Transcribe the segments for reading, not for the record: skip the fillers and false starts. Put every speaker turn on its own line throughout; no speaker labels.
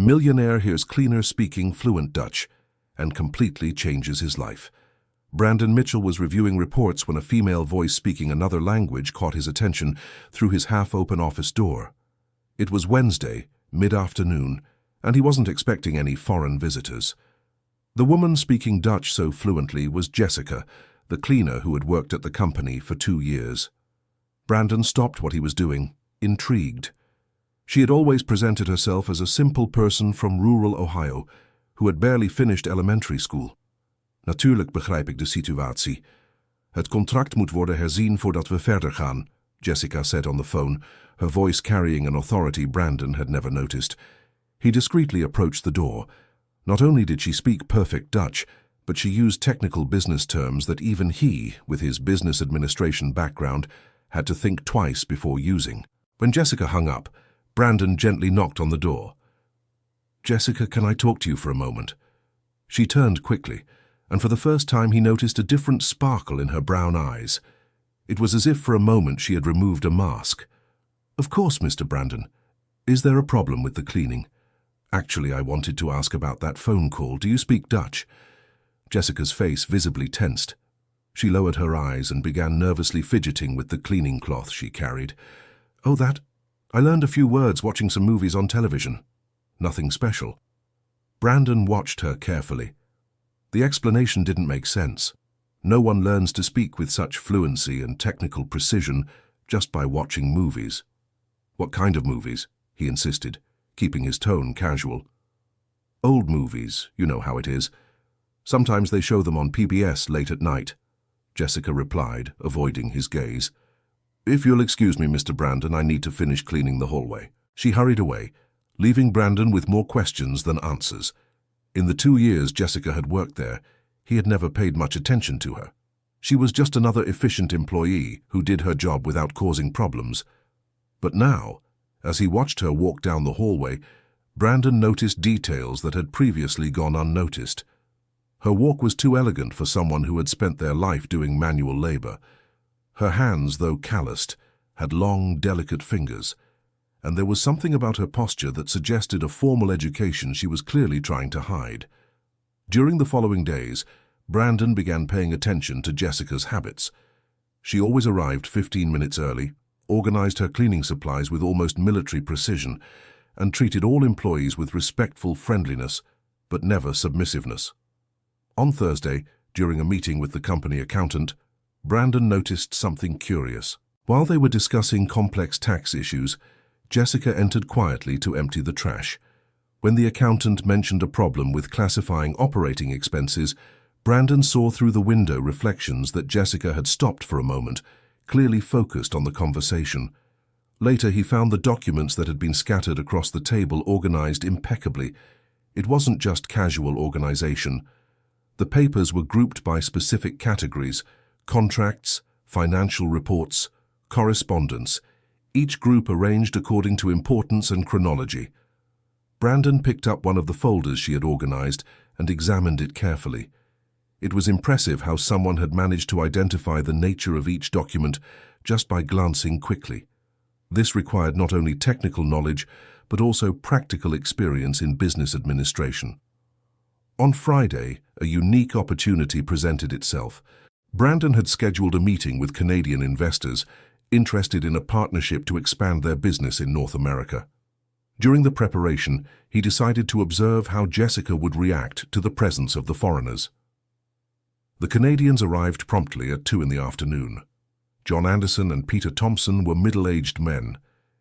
Millionaire hears cleaner speaking fluent Dutch and completely changes his life. Brandon Mitchell was reviewing reports when a female voice speaking another language caught his attention through his half-open office door. It was Wednesday, mid-afternoon, and he wasn't expecting any foreign visitors. The woman speaking Dutch so fluently was Jessica, the cleaner who had worked at the company for 2 years. Brandon stopped what he was doing, intrigued. She had always presented herself as a simple person from rural Ohio who had barely finished elementary school. Natuurlijk begrijp ik de situatie. Het contract moet worden herzien voordat we verder gaan, Jessica said on the phone, her voice carrying an authority Brandon had never noticed. He discreetly approached the door. Not only did she speak perfect Dutch, but she used technical business terms that even he, with his business administration background, had to think twice before using. When Jessica hung up, Brandon gently knocked on the door. "Jessica, can I talk to you for a moment?" She turned quickly, and for the first time he noticed a different sparkle in her brown eyes. It was as if for a moment she had removed a mask. "Of course, Mr. Brandon. Is there a problem with the cleaning? Actually, I wanted to ask about that phone call. Do you speak Dutch?" Jessica's face visibly tensed. She lowered her eyes and began nervously fidgeting with the cleaning cloth she carried. "Oh, that? I learned a few words watching some movies on television. Nothing special." Brandon watched her carefully. The explanation didn't make sense. No one learns to speak with such fluency and technical precision just by watching movies. "What kind of movies?" he insisted, keeping his tone casual. "Old movies, you know how it is. Sometimes they show them on PBS late at night," Jessica replied, avoiding his gaze. "If you'll excuse me, Mr. Brandon, I need to finish cleaning the hallway." She hurried away, leaving Brandon with more questions than answers. In the 2 years Jessica had worked there, he had never paid much attention to her. She was just another efficient employee who did her job without causing problems. But now, as he watched her walk down the hallway, Brandon noticed details that had previously gone unnoticed. Her walk was too elegant for someone who had spent their life doing manual labor. Her hands, though calloused, had long, delicate fingers, and there was something about her posture that suggested a formal education she was clearly trying to hide. During the following days, Brandon began paying attention to Jessica's habits. She always arrived 15 minutes early, organized her cleaning supplies with almost military precision, and treated all employees with respectful friendliness, but never submissiveness. On Thursday, during a meeting with the company accountant, Brandon noticed something curious. While they were discussing complex tax issues, Jessica entered quietly to empty the trash. When the accountant mentioned a problem with classifying operating expenses, Brandon saw through the window reflections that Jessica had stopped for a moment, clearly focused on the conversation. Later, he found the documents that had been scattered across the table organized impeccably. It wasn't just casual organization. The papers were grouped by specific categories: contracts, financial reports, correspondence, each group arranged according to importance and chronology. Brandon picked up one of the folders she had organized and examined it carefully. It was impressive how someone had managed to identify the nature of each document just by glancing quickly. This required not only technical knowledge, but also practical experience in business administration. On Friday, a unique opportunity presented itself. Brandon had scheduled a meeting with Canadian investors interested in a partnership to expand their business in North America. During the preparation, he decided to observe how Jessica would react to the presence of the foreigners. The Canadians arrived promptly at 2 in the afternoon. John Anderson and Peter Thompson were middle-aged men,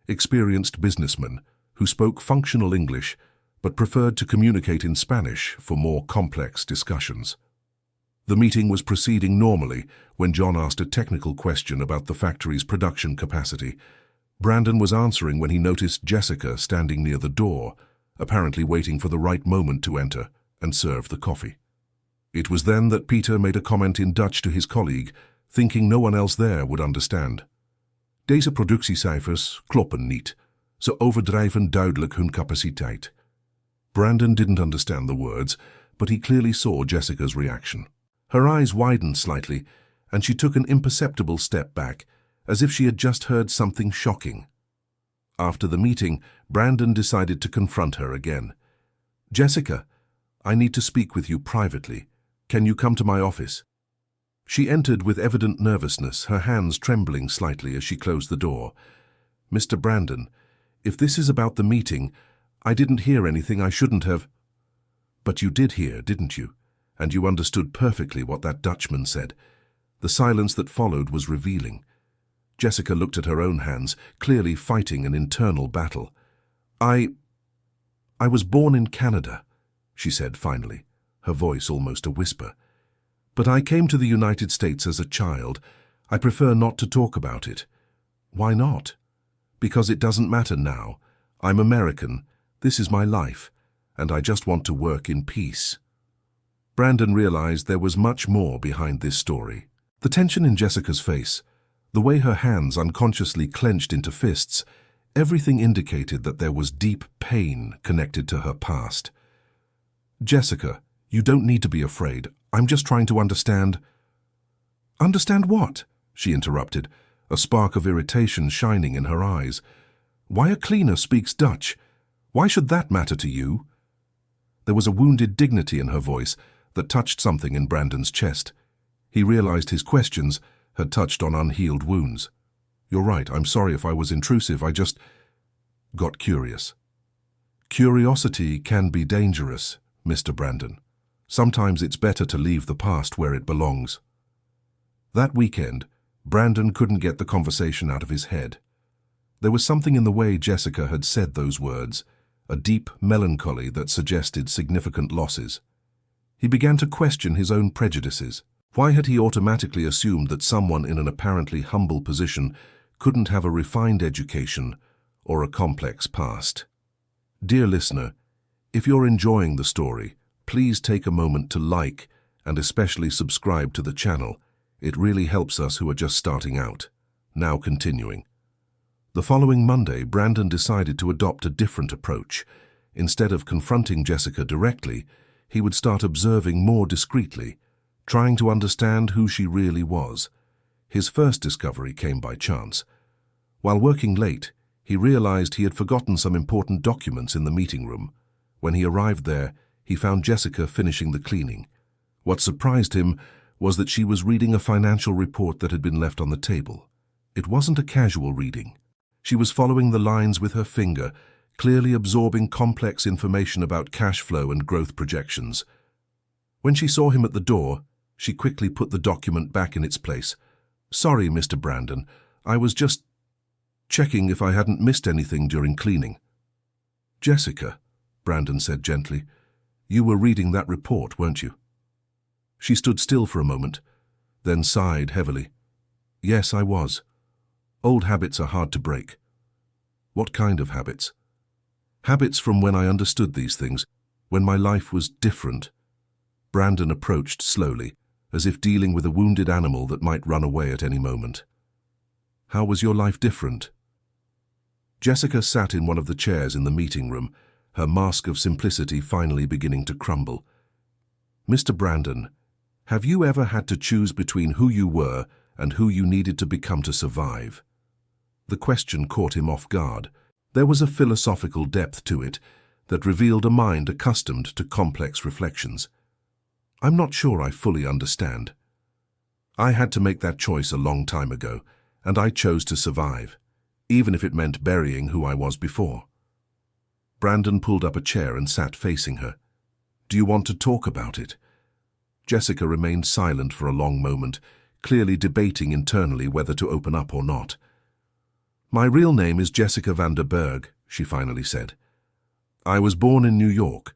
experienced businessmen who spoke functional English but preferred to communicate in Spanish for more complex discussions. The meeting was proceeding normally when John asked a technical question about the factory's production capacity. Brandon was answering when he noticed Jessica standing near the door, apparently waiting for the right moment to enter and serve the coffee. It was then that Peter made a comment in Dutch to his colleague, thinking no one else there would understand. "Deze productiecijfers kloppen niet. Ze overdrijven duidelijk hun capaciteit." Brandon didn't understand the words, but he clearly saw Jessica's reaction. Her eyes widened slightly, and she took an imperceptible step back, as if she had just heard something shocking. After the meeting, Brandon decided to confront her again. "Jessica, I need to speak with you privately. Can you come to my office?" She entered with evident nervousness, her hands trembling slightly as she closed the door. "Mr. Brandon, if this is about the meeting, I didn't hear anything I shouldn't have." "But you did hear, didn't you? And you understood perfectly what that Dutchman said." The silence that followed was revealing. Jessica looked at her own hands, clearly fighting an internal battle. I was born in Canada," she said finally, her voice almost a whisper. "But I came to the United States as a child. I prefer not to talk about it." "Why not?" "Because it doesn't matter now. I'm American. This is my life, and I just want to work in peace." Brandon realized there was much more behind this story. The tension in Jessica's face, the way her hands unconsciously clenched into fists, everything indicated that there was deep pain connected to her past. "Jessica, you don't need to be afraid. I'm just trying to understand." "Understand what?" she interrupted, a spark of irritation shining in her eyes. "Why a cleaner speaks Dutch? Why should that matter to you?" There was a wounded dignity in her voice that touched something in Brandon's chest. He realized his questions had touched on unhealed wounds. "You're right, I'm sorry if I was intrusive, I just got curious." "Curiosity can be dangerous, Mr. Brandon. Sometimes it's better to leave the past where it belongs." That weekend, Brandon couldn't get the conversation out of his head. There was something in the way Jessica had said those words, a deep melancholy that suggested significant losses. He began to question his own prejudices. Why had he automatically assumed that someone in an apparently humble position couldn't have a refined education or a complex past? Dear listener, if you're enjoying the story, please take a moment to like and especially subscribe to the channel. It really helps us who are just starting out. Now continuing. The following Monday, Brandon decided to adopt a different approach. Instead of confronting Jessica directly, he would start observing more discreetly, trying to understand who she really was. His first discovery came by chance. While working late, he realized he had forgotten some important documents in the meeting room. When he arrived there, he found Jessica finishing the cleaning. What surprised him was that she was reading a financial report that had been left on the table. It wasn't a casual reading. She was following the lines with her finger, clearly absorbing complex information about cash flow and growth projections. When she saw him at the door, she quickly put the document back in its place. "Sorry, Mr. Brandon, I was just checking if I hadn't missed anything during cleaning." "Jessica," Brandon said gently, "you were reading that report, weren't you?" She stood still for a moment, then sighed heavily. "Yes, I was. Old habits are hard to break." "What kind of habits?" "Habits from when I understood these things, when my life was different." Brandon approached slowly, as if dealing with a wounded animal that might run away at any moment. "How was your life different?" Jessica sat in one of the chairs in the meeting room, her mask of simplicity finally beginning to crumble. "Mr. Brandon, have you ever had to choose between who you were and who you needed to become to survive?" The question caught him off guard. There was a philosophical depth to it that revealed a mind accustomed to complex reflections. "I'm not sure I fully understand. I had to make that choice a long time ago, and I chose to survive, even if it meant burying who I was before." Brandon pulled up a chair and sat facing her. "Do you want to talk about it?" Jessica remained silent for a long moment, clearly debating internally whether to open up or not. "My real name is Jessica van der Berg," she finally said. "I was born in New York.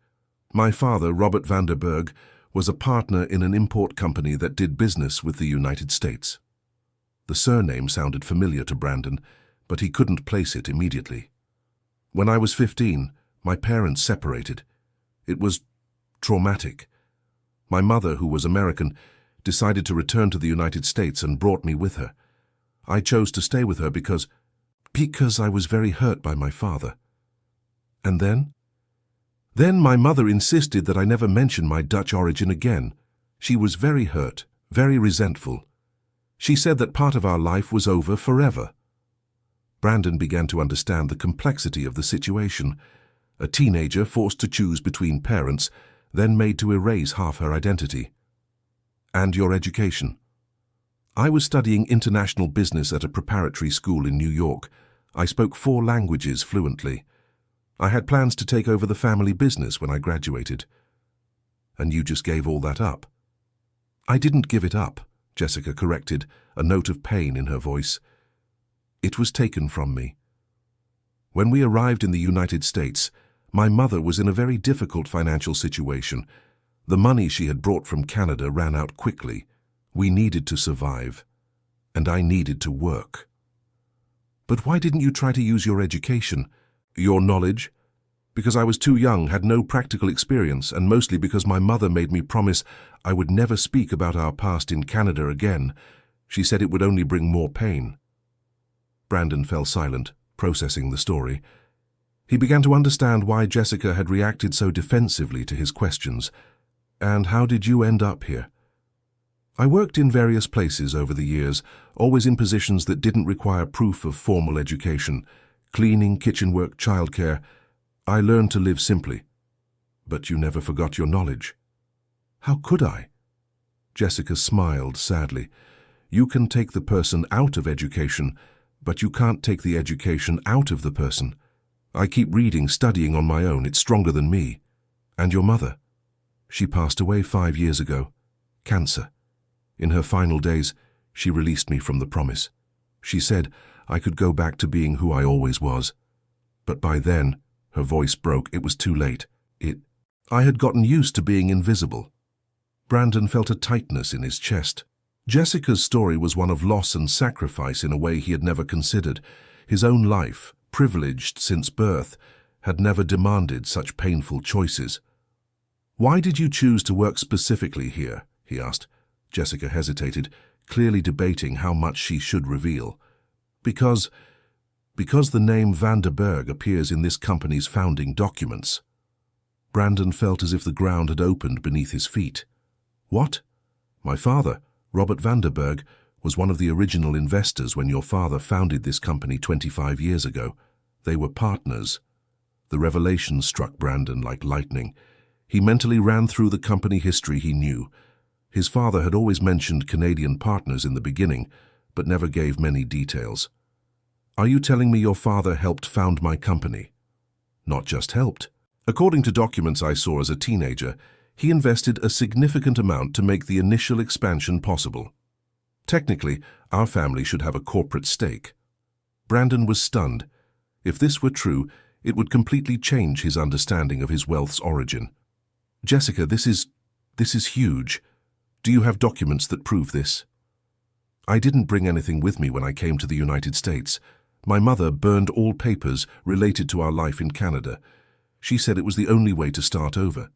My father, Robert van der Berg, was a partner in an import company that did business with the United States." The surname sounded familiar to Brandon, but he couldn't place it immediately. "When I was 15, my parents separated. It was traumatic. My mother, who was American, decided to return to the United States and brought me with her. I chose to stay with her because I was very hurt by my father." "And then?" "Then my mother insisted that I never mention my Dutch origin again. She was very hurt, very resentful. She said that part of our life was over forever." Brandon began to understand the complexity of the situation. a teenager forced to choose between parents, then made to erase half her identity. And your education? I was studying international business at a preparatory school in New York. I spoke 4 languages fluently. I had plans to take over the family business when I graduated. And you just gave all that up? I didn't give it up, Jessica corrected, a note of pain in her voice. It was taken from me. When we arrived in the United States, my mother was in a very difficult financial situation. The money she had brought from Canada ran out quickly. We needed to survive, and I needed to work. But why didn't you try to use your education, your knowledge? Because I was too young, had no practical experience, and mostly because my mother made me promise I would never speak about our past in Canada again. She said it would only bring more pain. Brandon fell silent, processing the story. He began to understand why Jessica had reacted so defensively to his questions. And how did you end up here? I worked in various places over the years, always in positions that didn't require proof of formal education. Cleaning, kitchen work, childcare. I learned to live simply. But you never forgot your knowledge. How could I? Jessica smiled sadly. You can take the person out of education, but you can't take the education out of the person. I keep reading, studying on my own. It's stronger than me. And your mother? She passed away 5 years ago. Cancer. In her final days, she released me from the promise. She said I could go back to being who I always was. But by then, her voice broke. It was too late. I had gotten used to being invisible. Brandon felt a tightness in his chest. Jessica's story was one of loss and sacrifice in a way he had never considered. His own life, privileged since birth, had never demanded such painful choices. Why did you choose to work specifically here? He asked. Jessica hesitated, clearly debating how much she should reveal. Because the name Vanderberg appears in this company's founding documents. Brandon felt as if the ground had opened beneath his feet. What? My father, Robert Vanderberg, was one of the original investors when your father founded this company 25 years ago. They were partners. The revelation struck Brandon like lightning. He mentally ran through the company history he knew. His father had always mentioned Canadian partners in the beginning, but never gave many details. Are you telling me your father helped found my company? Not just helped. According to documents I saw as a teenager, he invested a significant amount to make the initial expansion possible. Technically, our family should have a corporate stake. Brandon was stunned. If this were true, it would completely change his understanding of his wealth's origin. Jessica, this is huge. Do you have documents that prove this? I didn't bring anything with me when I came to the United States. My mother burned all papers related to our life in Canada. She said it was the only way to start over.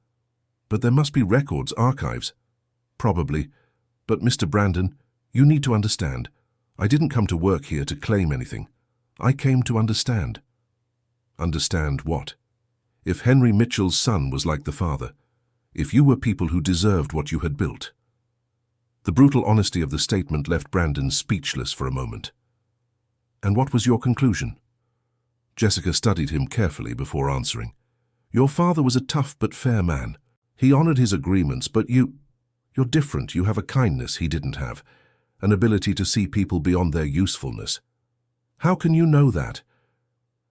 But there must be records, archives. Probably. But Mr. Brandon, you need to understand. I didn't come to work here to claim anything. I came to understand. Understand what? If Henry Mitchell's son was like the father, if you were people who deserved what you had built. The brutal honesty of the statement left Brandon speechless for a moment. And what was your conclusion? Jessica studied him carefully before answering. Your father was a tough but fair man. He honored his agreements, but you're different. You have a kindness he didn't have, an ability to see people beyond their usefulness. How can you know that?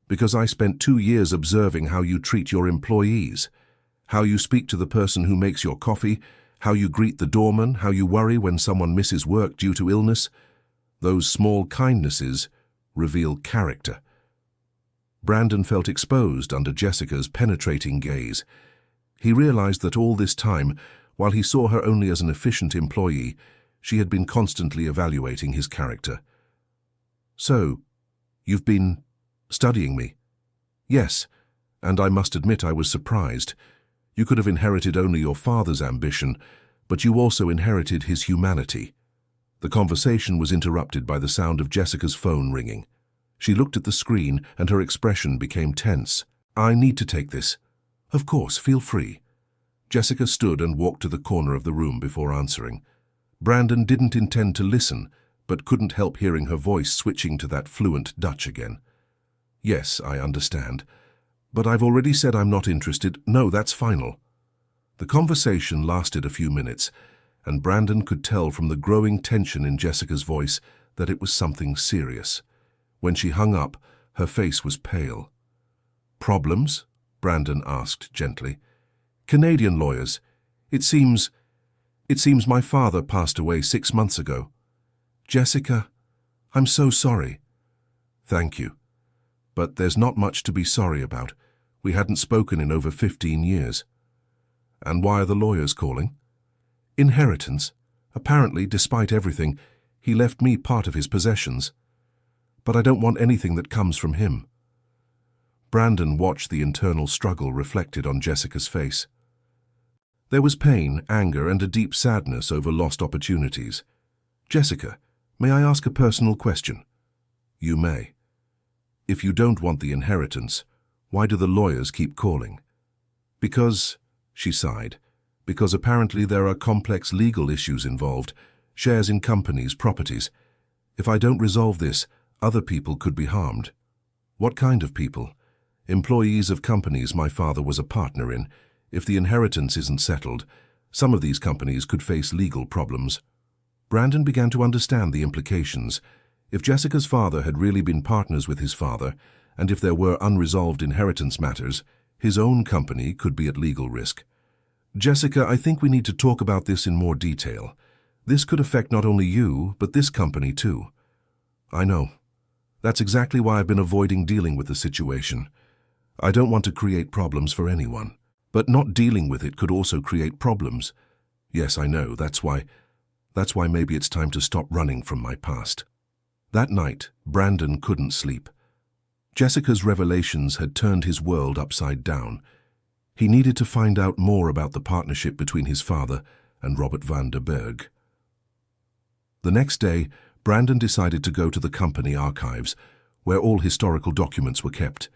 Because I spent 2 years observing how you treat your employees, how you speak to the person who makes your coffee, how you greet the doorman, how you worry when someone misses work due to illness. Those small kindnesses reveal character. Brandon felt exposed under Jessica's penetrating gaze. He realized that all this time, while he saw her only as an efficient employee, she had been constantly evaluating his character. So, you've been studying me? Yes, and I must admit I was surprised. You could have inherited only your father's ambition, but you also inherited his humanity. The conversation was interrupted by the sound of Jessica's phone ringing. She looked at the screen and her expression became tense. I need to take this. Of course, feel free. Jessica stood and walked to the corner of the room before answering. Brandon didn't intend to listen, but couldn't help hearing her voice switching to that fluent Dutch again. Yes, I understand. But I've already said I'm not interested. No, that's final. The conversation lasted a few minutes, and Brandon could tell from the growing tension in Jessica's voice that it was something serious. When she hung up, her face was pale. "Problems?" Brandon asked gently. "Canadian lawyers. It seems my father passed away 6 months ago." "Jessica, I'm so sorry." "Thank you. But there's not much to be sorry about. We hadn't spoken in over 15 years. "And why are the lawyers calling?" "Inheritance. Apparently, despite everything, he left me part of his possessions. But I don't want anything that comes from him." Brandon watched the internal struggle reflected on Jessica's face. There was pain, anger, and a deep sadness over lost opportunities. "Jessica, may I ask a personal question?" "You may." "If you don't want the inheritance, why do the lawyers keep calling?" "Because," she sighed, "because apparently there are complex legal issues involved, shares in companies, properties. If I don't resolve this, other people could be harmed." "What kind of people?" "Employees of companies my father was a partner in. If the inheritance isn't settled, some of these companies could face legal problems." Brandon began to understand the implications. If Jessica's father had really been partners with his father, and if there were unresolved inheritance matters, his own company could be at legal risk. "Jessica, I think we need to talk about this in more detail. This could affect not only you, but this company too." "I know. That's exactly why I've been avoiding dealing with the situation. I don't want to create problems for anyone. But not dealing with it could also create problems." "Yes, I know. That's why maybe it's time to stop running from my past." That night, Brandon couldn't sleep. Jessica's revelations had turned his world upside down. He needed to find out more about the partnership between his father and Robert van der Berg. The next day, Brandon decided to go to the company archives, where all historical documents were kept.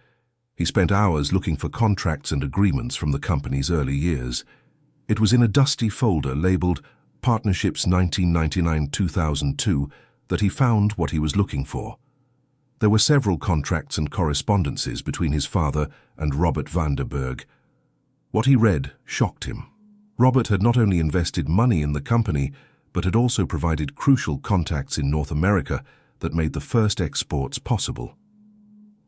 He spent hours looking for contracts and agreements from the company's early years. It was in a dusty folder labeled Partnerships 1999-2002 that he found what he was looking for. There were several contracts and correspondences between his father and Robert van der Berg. What he read shocked him. Robert had not only invested money in the company, but had also provided crucial contacts in North America that made the first exports possible.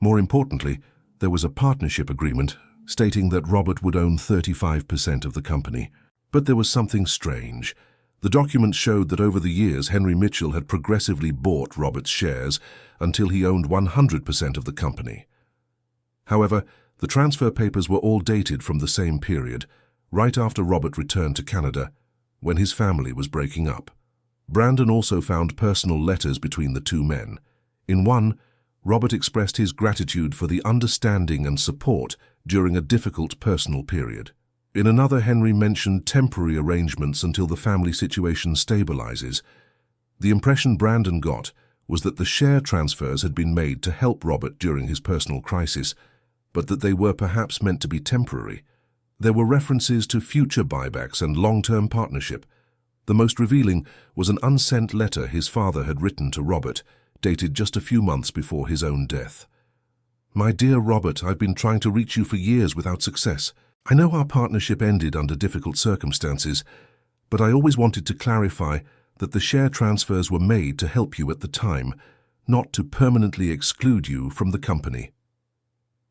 More importantly, there was a partnership agreement stating that Robert would own 35% of the company. But there was something strange. The documents showed that over the years Henry Mitchell had progressively bought Robert's shares until he owned 100% of the company. However, the transfer papers were all dated from the same period, right after Robert returned to Canada, when his family was breaking up. Brandon also found personal letters between the two men. In one, Robert expressed his gratitude for the understanding and support during a difficult personal period. In another, Henry mentioned temporary arrangements until the family situation stabilizes. The impression Brandon got was that the share transfers had been made to help Robert during his personal crisis, but that they were perhaps meant to be temporary. There were references to future buybacks and long-term partnership. The most revealing was an unsent letter his father had written to Robert, dated just a few months before his own death. "My dear Robert, I've been trying to reach you for years without success. I know our partnership ended under difficult circumstances, but I always wanted to clarify that the share transfers were made to help you at the time, not to permanently exclude you from the company.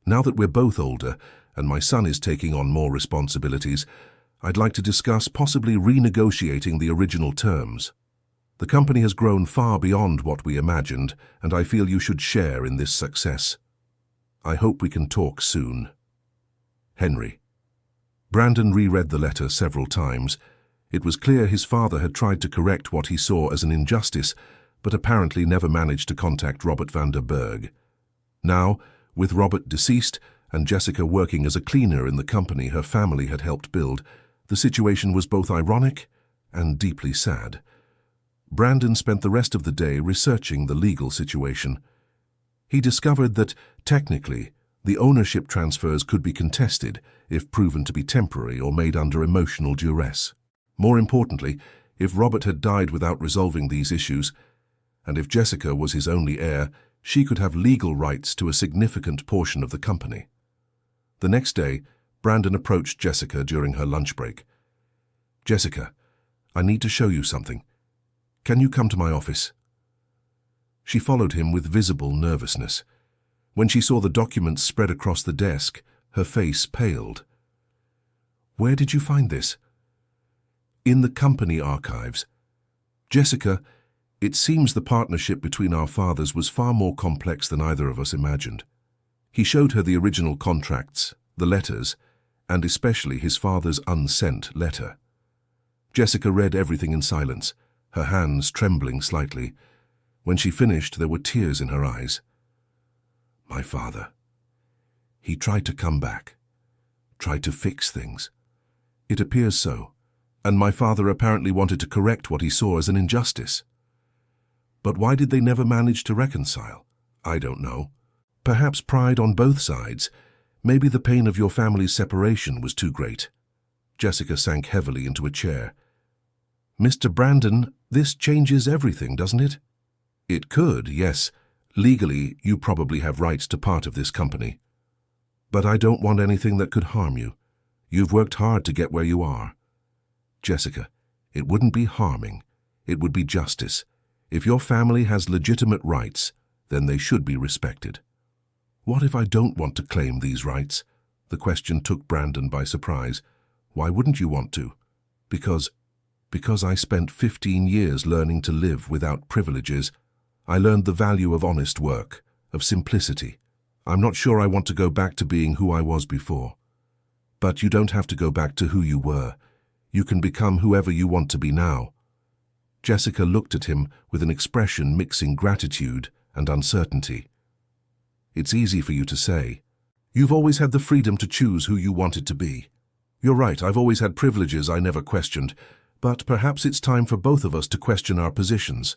Now that we're both older and my son is taking on more responsibilities, I'd like to discuss possibly renegotiating the original terms. The company has grown far beyond what we imagined, and I feel you should share in this success. I hope we can talk soon. Henry." Brandon reread the letter several times. It was clear his father had tried to correct what he saw as an injustice, but apparently never managed to contact Robert van der Berg. Now, with Robert deceased and Jessica working as a cleaner in the company her family had helped build, the situation was both ironic and deeply sad. Brandon spent the rest of the day researching the legal situation. He discovered that, technically, the ownership transfers could be contested if proven to be temporary or made under emotional duress. More importantly, if Robert had died without resolving these issues, and if Jessica was his only heir, she could have legal rights to a significant portion of the company. The next day, Brandon approached Jessica during her lunch break. "Jessica, I need to show you something. Can you come to my office?" She followed him with visible nervousness. When she saw the documents spread across the desk, her face paled. "Where did you find this?" "In the company archives. Jessica, it seems the partnership between our fathers was far more complex than either of us imagined." He showed her the original contracts, the letters, and especially his father's unsent letter. Jessica read everything in silence, her hands trembling slightly. When she finished, there were tears in her eyes. "My father. He tried to come back, tried to fix things. It appears so, and my father apparently wanted to correct what he saw as an injustice. But why did they never manage to reconcile? I don't know. Perhaps pride on both sides. Maybe the pain of your family's separation was too great." Jessica sank heavily into a chair. "Mr. Brandon, this changes everything, doesn't it?" "It could, yes. Legally, you probably have rights to part of this company. But I don't want anything that could harm you. You've worked hard to get where you are." "Jessica, it wouldn't be harming. It would be justice. If your family has legitimate rights, then they should be respected." "What if I don't want to claim these rights?" The question took Brandon by surprise. "Why wouldn't you want to?" Because I spent 15 years learning to live without privileges. I learned the value of honest work, of simplicity. I'm not sure I want to go back to being who I was before." "But you don't have to go back to who you were. You can become whoever you want to be now." Jessica looked at him with an expression mixing gratitude and uncertainty. "It's easy for you to say. You've always had the freedom to choose who you wanted to be. You're right, I've always had privileges I never questioned, but perhaps it's time for both of us to question our positions.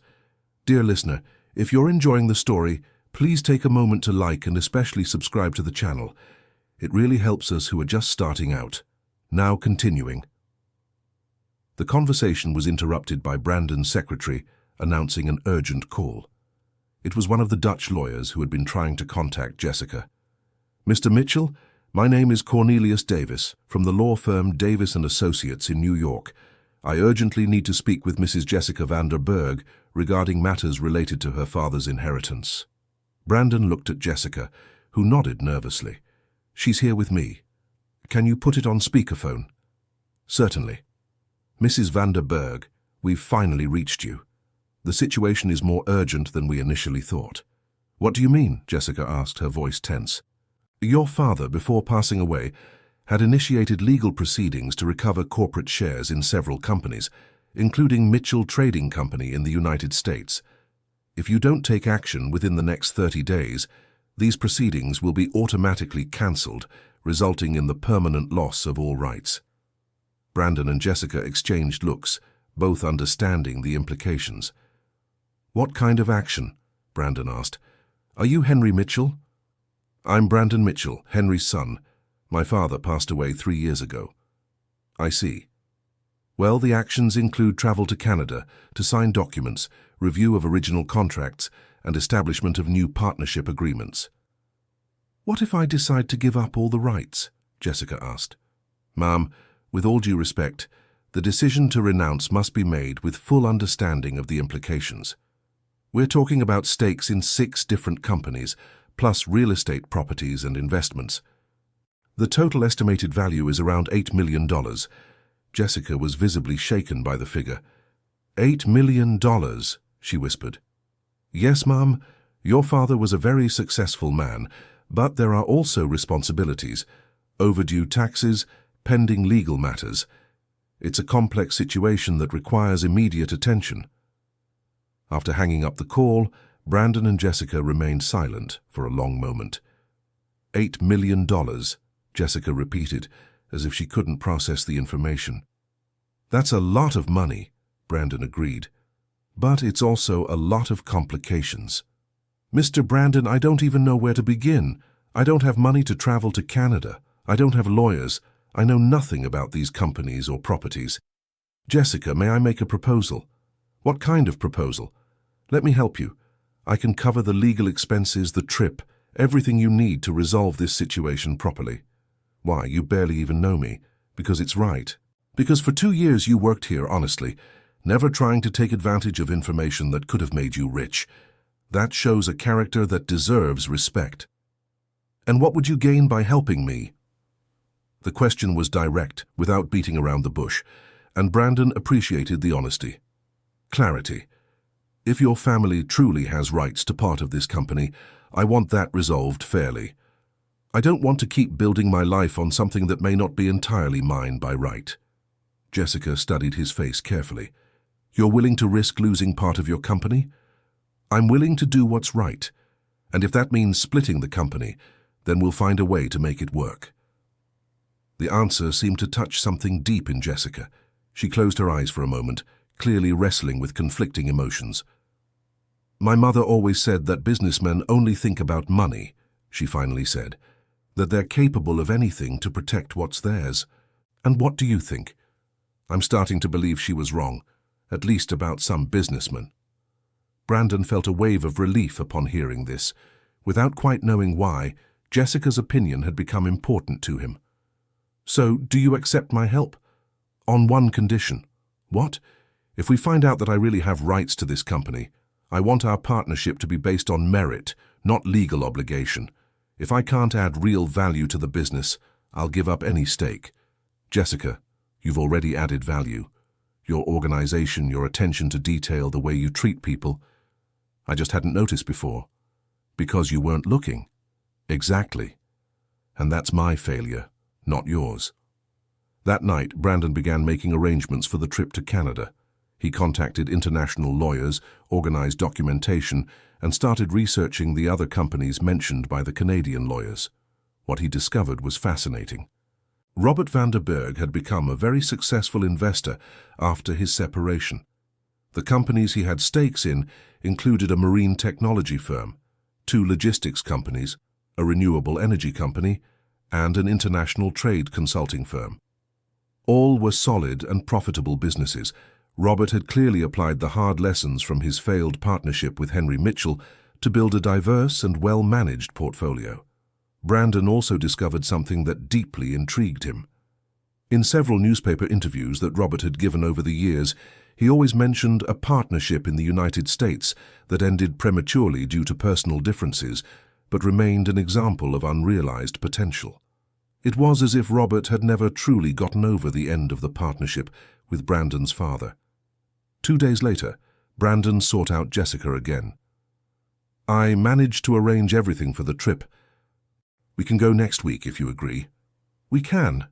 Dear listener, if you're enjoying the story, please take a moment to like and especially subscribe to the channel. It really helps us who are just starting out. Now continuing. The conversation was interrupted by Brandon's secretary announcing an urgent call. It was one of the Dutch lawyers who had been trying to contact Jessica. "Mr. Mitchell, my name is Cornelius Davis from the law firm Davis & Associates in New York. I urgently need to speak with Mrs. Jessica van der Berg regarding matters related to her father's inheritance." Brandon looked at Jessica, who nodded nervously. "She's here with me. Can you put it on speakerphone?" "Certainly. Mrs. van der Berg, we've finally reached you. The situation is more urgent than we initially thought." "What do you mean?" Jessica asked, her voice tense. "Your father, before passing away, had initiated legal proceedings to recover corporate shares in several companies, including Mitchell Trading Company in the United States. If you don't take action within the next 30 days, these proceedings will be automatically cancelled, resulting in the permanent loss of all rights." Brandon and Jessica exchanged looks, both understanding the implications. "What kind of action?" Brandon asked. "Are you Henry Mitchell?" "I'm Brandon Mitchell, Henry's son. My father passed away 3 years ago." "I see. Well, the actions include travel to Canada to sign documents, review of original contracts, and establishment of new partnership agreements." "What if I decide to give up all the rights?" Jessica asked. "Ma'am, with all due respect, the decision to renounce must be made with full understanding of the implications. We're talking about stakes in 6 different companies, plus real estate properties and investments. The total estimated value is around $8 million. Jessica was visibly shaken by the figure. $8 million, she whispered. "Yes, ma'am, your father was a very successful man, but there are also responsibilities, overdue taxes, pending legal matters. It's a complex situation that requires immediate attention." After hanging up the call, Brandon and Jessica remained silent for a long moment. $8 million, Jessica repeated, as if she couldn't process the information. "That's a lot of money," Brandon agreed. "But it's also a lot of complications." "Mr. Brandon, I don't even know where to begin. I don't have money to travel to Canada. I don't have lawyers. I know nothing about these companies or properties. Jessica, may I make a proposal?" "What kind of proposal?" "Let me help you. I can cover the legal expenses, the trip, everything you need to resolve this situation properly." Why, you barely even know me. Because it's right. Because for 2 years you worked here honestly, never trying to take advantage of information that could have made you rich. That shows a character that deserves respect. And what would you gain by helping me? The question was direct, without beating around the bush, and Brandon appreciated the honesty. Clarity. If your family truly has rights to part of this company, I want that resolved fairly. I don't want to keep building my life on something that may not be entirely mine by right. Jessica studied his face carefully. You're willing to risk losing part of your company? I'm willing to do what's right. And if that means splitting the company, then we'll find a way to make it work. The answer seemed to touch something deep in Jessica. She closed her eyes for a moment, clearly wrestling with conflicting emotions. My mother always said that businessmen only think about money, she finally said, that they're capable of anything to protect what's theirs. And what do you think? I'm starting to believe she was wrong, at least about some businessmen. Brandon felt a wave of relief upon hearing this. Without quite knowing why, Jessica's opinion had become important to him. So, do you accept my help? On one condition. What? If we find out that I really have rights to this company, I want our partnership to be based on merit, not legal obligation. If I can't add real value to the business, I'll give up any stake. Jessica, you've already added value. Your organization, your attention to detail, the way you treat people. I just hadn't noticed before. Because you weren't looking. Exactly. And that's my failure, not yours. That night, Brandon began making arrangements for the trip to Canada. He contacted international lawyers, organized documentation, and started researching the other companies mentioned by the Canadian lawyers. What he discovered was fascinating. Robert van der Berg had become a very successful investor after his separation. The companies he had stakes in included a marine technology firm, 2 logistics companies, a renewable energy company, and an international trade consulting firm. All were solid and profitable businesses. Robert had clearly applied the hard lessons from his failed partnership with Henry Mitchell to build a diverse and well-managed portfolio. Brandon also discovered something that deeply intrigued him. In several newspaper interviews that Robert had given over the years, he always mentioned a partnership in the United States that ended prematurely due to personal differences, but remained an example of unrealized potential. It was as if Robert had never truly gotten over the end of the partnership with Brandon's father. 2 days later, Brandon sought out Jessica again. I managed to arrange everything for the trip. We can go next week if you agree. We can.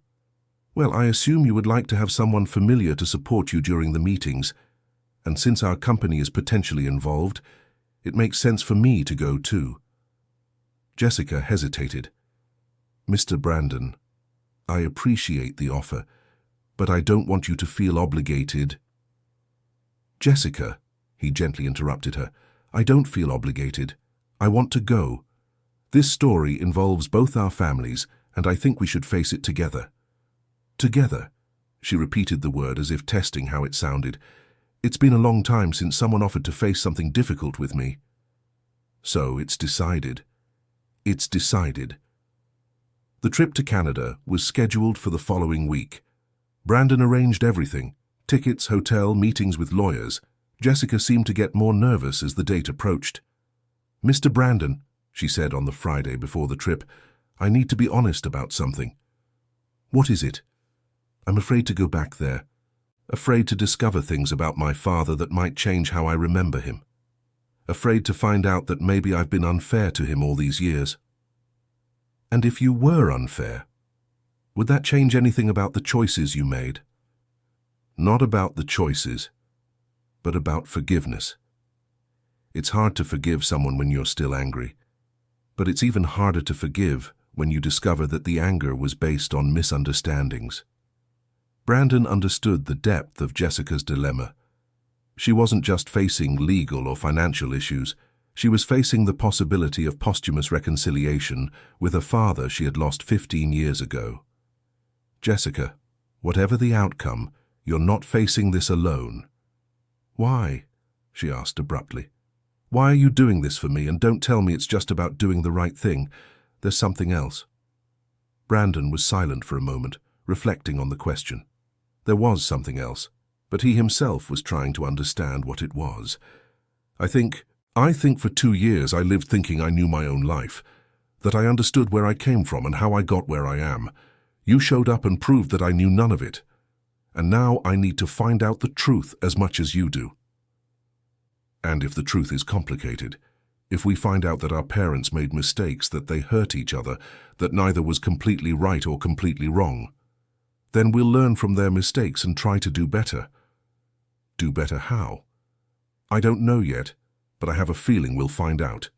Well, I assume you would like to have someone familiar to support you during the meetings, and since our company is potentially involved, it makes sense for me to go too. Jessica hesitated. Mr. Brandon, I appreciate the offer, but I don't want you to feel obligated. Jessica, he gently interrupted her, I don't feel obligated. I want to go. This story involves both our families, and I think we should face it together. Together, she repeated the word as if testing how it sounded. It's been a long time since someone offered to face something difficult with me. So it's decided. It's decided. The trip to Canada was scheduled for the following week. Brandon arranged everything. Tickets, hotel, meetings with lawyers. Jessica seemed to get more nervous as the date approached. Mr. Brandon, she said on the Friday before the trip, I need to be honest about something. What is it? I'm afraid to go back there. Afraid to discover things about my father that might change how I remember him. Afraid to find out that maybe I've been unfair to him all these years. And if you were unfair, would that change anything about the choices you made? Not about the choices, but about forgiveness. It's hard to forgive someone when you're still angry, but it's even harder to forgive when you discover that the anger was based on misunderstandings. Brandon understood the depth of Jessica's dilemma. She wasn't just facing legal or financial issues, she was facing the possibility of posthumous reconciliation with a father she had lost 15 years ago. Jessica, whatever the outcome, you're not facing this alone. Why? She asked abruptly. Why are you doing this for me, and don't tell me it's just about doing the right thing. There's something else. Brandon was silent for a moment, reflecting on the question. There was something else, but he himself was trying to understand what it was. I think for 2 years I lived thinking I knew my own life, that I understood where I came from and how I got where I am. You showed up and proved that I knew none of it. And now I need to find out the truth as much as you do. And if the truth is complicated, if we find out that our parents made mistakes, that they hurt each other, that neither was completely right or completely wrong, then we'll learn from their mistakes and try to do better. Do better how? I don't know yet, but I have a feeling we'll find out.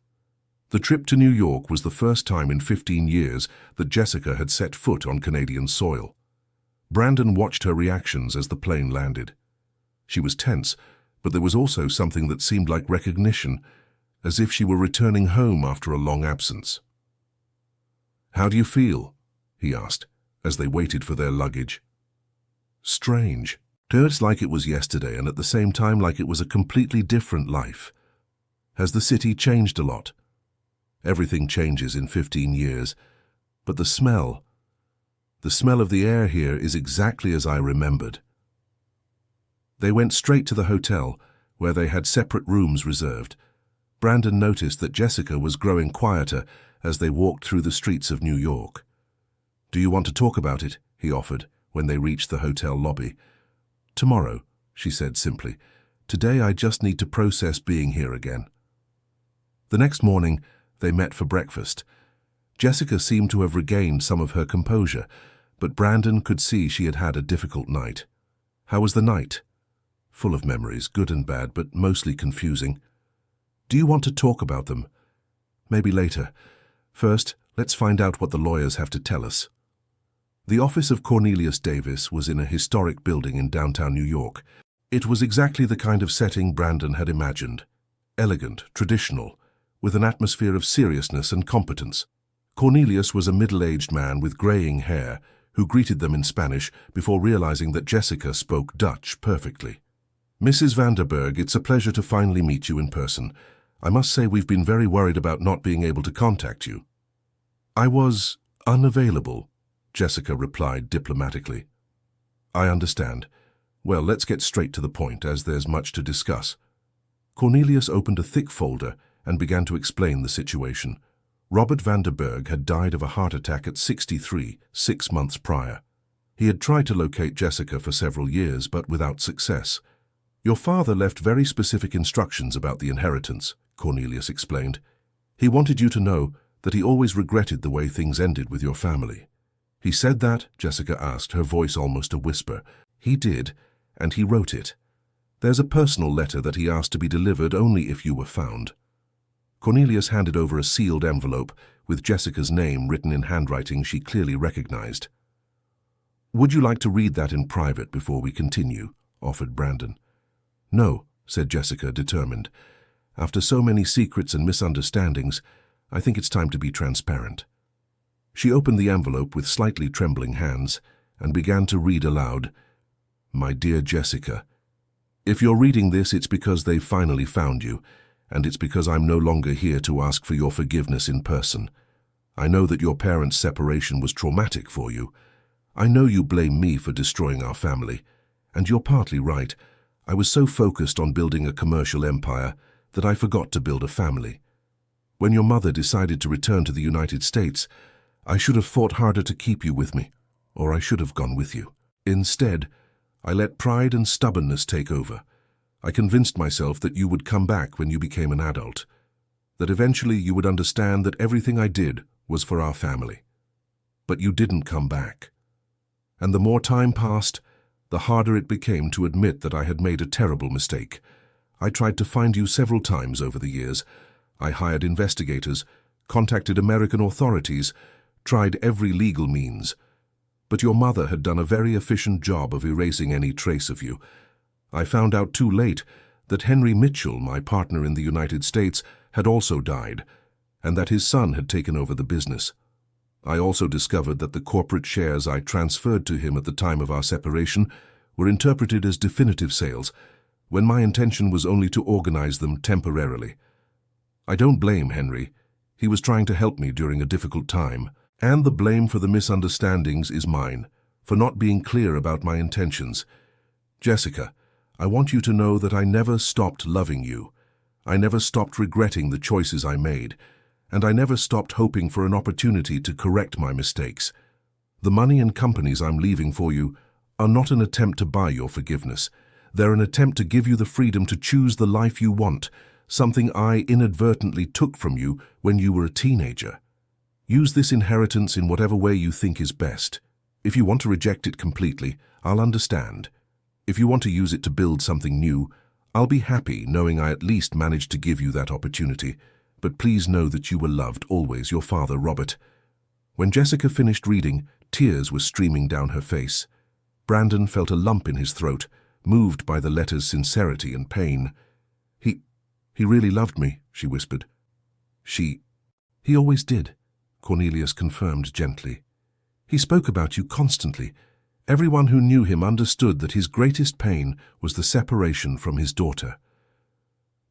The trip to New York was the first time in 15 years that Jessica had set foot on Canadian soil. Brandon watched her reactions as the plane landed. She was tense, but there was also something that seemed like recognition, as if she were returning home after a long absence. "How do you feel?" he asked, as they waited for their luggage. "Strange. It's like it was yesterday and at the same time like it was a completely different life. Has the city changed a lot?" "Everything changes in 15 years, but the smell of the air here is exactly as I remembered." They went straight to the hotel, where they had separate rooms reserved. Brandon noticed that Jessica was growing quieter as they walked through the streets of New York. "Do you want to talk about it?" he offered when they reached the hotel lobby. "Tomorrow," she said simply. "Today I just need to process being here again." The next morning, they met for breakfast. Jessica seemed to have regained some of her composure, but Brandon could see she had had a difficult night. "How was the night?" "Full of memories, good and bad, but mostly confusing." "Do you want to talk about them?" "Maybe later. First, let's find out what the lawyers have to tell us." The office of Cornelius Davis was in a historic building in downtown New York. It was exactly the kind of setting Brandon had imagined. Elegant, traditional, with an atmosphere of seriousness and competence. Cornelius was a middle-aged man with graying hair who greeted them in Spanish before realizing that Jessica spoke Dutch perfectly. "Mrs. Vanderberg, it's a pleasure to finally meet you in person. I must say we've been very worried about not being able to contact you." "I was unavailable," Jessica replied diplomatically. "I understand. Well, let's get straight to the point, as there's much to discuss." Cornelius opened a thick folder and began to explain the situation. Robert Vanderberg had died of a heart attack at 63, 6 months prior. He had tried to locate Jessica for several years, but without success. "Your father left very specific instructions about the inheritance," Cornelius explained. "He wanted you to know that he always regretted the way things ended with your family." "He said that?" Jessica asked, her voice almost a whisper. "He did, and he wrote it. There's a personal letter that he asked to be delivered only if you were found." Cornelius handed over a sealed envelope with Jessica's name written in handwriting she clearly recognized. "Would you like to read that in private before we continue?" offered Brandon. "No," said Jessica, determined. "After so many secrets and misunderstandings, I think it's time to be transparent." She opened the envelope with slightly trembling hands and began to read aloud. "My dear Jessica, if you're reading this, it's because they've finally found you, and it's because I'm no longer here to ask for your forgiveness in person. I know that your parents' separation was traumatic for you. I know you blame me for destroying our family, and you're partly right. I was so focused on building a commercial empire that I forgot to build a family. When your mother decided to return to the United States, I should have fought harder to keep you with me, or I should have gone with you. Instead, I let pride and stubbornness take over. I convinced myself that you would come back when you became an adult, that eventually you would understand that everything I did was for our family. But you didn't come back. And the more time passed, the harder it became to admit that I had made a terrible mistake. I tried to find you several times over the years. I hired investigators, contacted American authorities, tried every legal means. But your mother had done a very efficient job of erasing any trace of you. I found out too late that Henry Mitchell, my partner in the United States, had also died, and that his son had taken over the business. I also discovered that the corporate shares I transferred to him at the time of our separation were interpreted as definitive sales, when my intention was only to organize them temporarily. I don't blame Henry. He was trying to help me during a difficult time. And the blame for the misunderstandings is mine, for not being clear about my intentions. Jessica, I want you to know that I never stopped loving you. I never stopped regretting the choices I made, and I never stopped hoping for an opportunity to correct my mistakes. The money and companies I'm leaving for you are not an attempt to buy your forgiveness. They're an attempt to give you the freedom to choose the life you want, something I inadvertently took from you when you were a teenager. Use this inheritance in whatever way you think is best. If you want to reject it completely, I'll understand. If you want to use it to build something new, I'll be happy knowing I at least managed to give you that opportunity. But please know that you were loved always, your father, Robert. When Jessica finished reading, tears were streaming down her face. Brandon felt a lump in his throat, moved by the letter's sincerity and pain. He really loved me, she whispered. He always did, Cornelius confirmed gently. He spoke about you constantly. Everyone who knew him understood that his greatest pain was the separation from his daughter.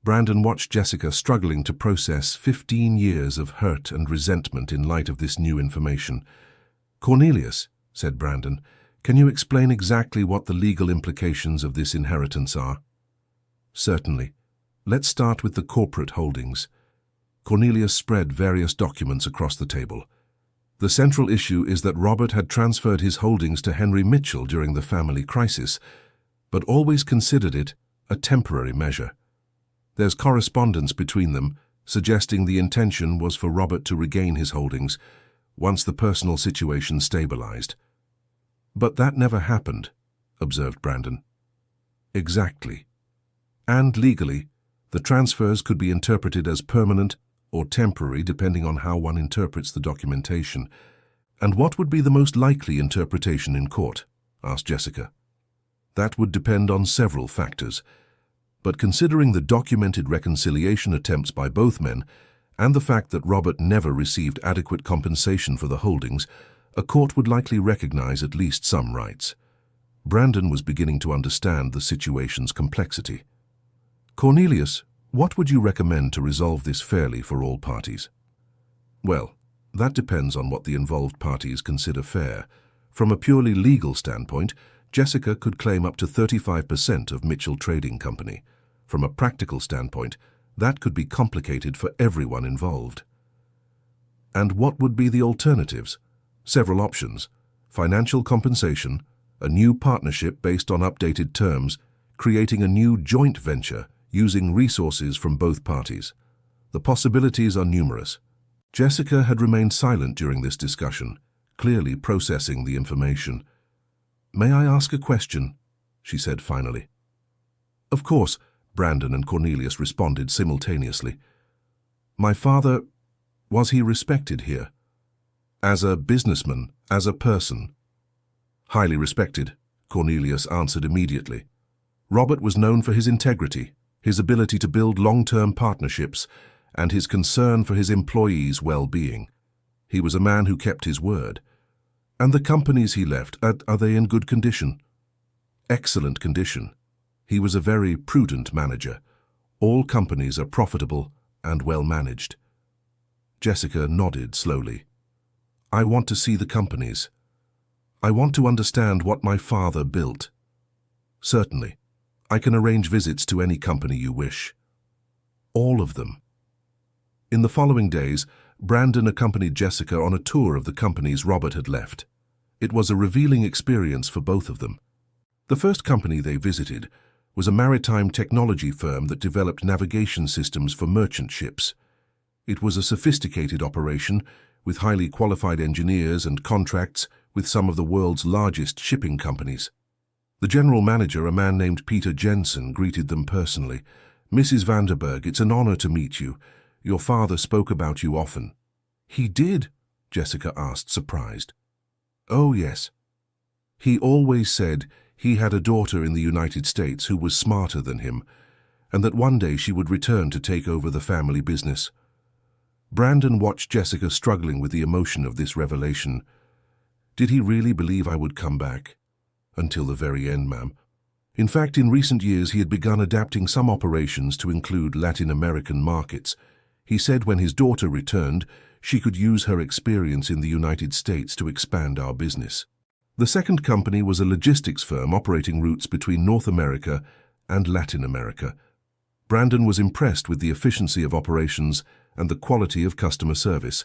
Brandon watched Jessica struggling to process 15 years of hurt and resentment in light of this new information. Cornelius, said Brandon, can you explain exactly what the legal implications of this inheritance are? Certainly. Let's start with the corporate holdings. Cornelius spread various documents across the table. The central issue is that Robert had transferred his holdings to Henry Mitchell during the family crisis, but always considered it a temporary measure. There's correspondence between them, suggesting the intention was for Robert to regain his holdings once the personal situation stabilized. But that never happened, observed Brandon. Exactly. And legally, the transfers could be interpreted as permanent or temporary depending on how one interprets the documentation. And what would be the most likely interpretation in court? Asked Jessica. That would depend on several factors. But considering the documented reconciliation attempts by both men and the fact that Robert never received adequate compensation for the holdings, a court would likely recognize at least some rights. Brandon was beginning to understand the situation's complexity. Cornelius, what would you recommend to resolve this fairly for all parties? Well, that depends on what the involved parties consider fair. From a purely legal standpoint, Jessica could claim up to 35% of Mitchell Trading Company. From a practical standpoint, that could be complicated for everyone involved. And what would be the alternatives? Several options: financial compensation, a new partnership based on updated terms, creating a new joint venture using resources from both parties. The possibilities are numerous. Jessica had remained silent during this discussion, clearly processing the information. May I ask a question? She said finally. Of course, Brandon and Cornelius responded simultaneously. My father, was he respected here? As a businessman, as a person? Highly respected, Cornelius answered immediately. Robert was known for his integrity, his ability to build long-term partnerships, and his concern for his employees' well-being. He was a man who kept his word. And the companies he left, are they in good condition? Excellent condition. He was a very prudent manager. All companies are profitable and well managed. Jessica nodded slowly. I want to see the companies. I want to understand what my father built. Certainly. I can arrange visits to any company you wish. All of them. In the following days, Brandon accompanied Jessica on a tour of the companies Robert had left. It was a revealing experience for both of them. The first company they visited was a maritime technology firm that developed navigation systems for merchant ships. It was a sophisticated operation with highly qualified engineers and contracts with some of the world's largest shipping companies. The general manager, a man named Peter Jensen, greeted them personally. Mrs. Vanderberg, it's an honor to meet you. Your father spoke about you often. He did? Jessica asked, surprised. Oh, yes. He always said he had a daughter in the United States who was smarter than him, and that one day she would return to take over the family business. Brandon watched Jessica struggling with the emotion of this revelation. Did he really believe I would come back? Until the very end, ma'am. In fact, in recent years he had begun adapting some operations to include Latin American markets. He said when his daughter returned, She could use her experience in the United States to expand our business. The second company was a logistics firm operating routes between North America and Latin America. Brandon was impressed with the efficiency of operations and the quality of customer service.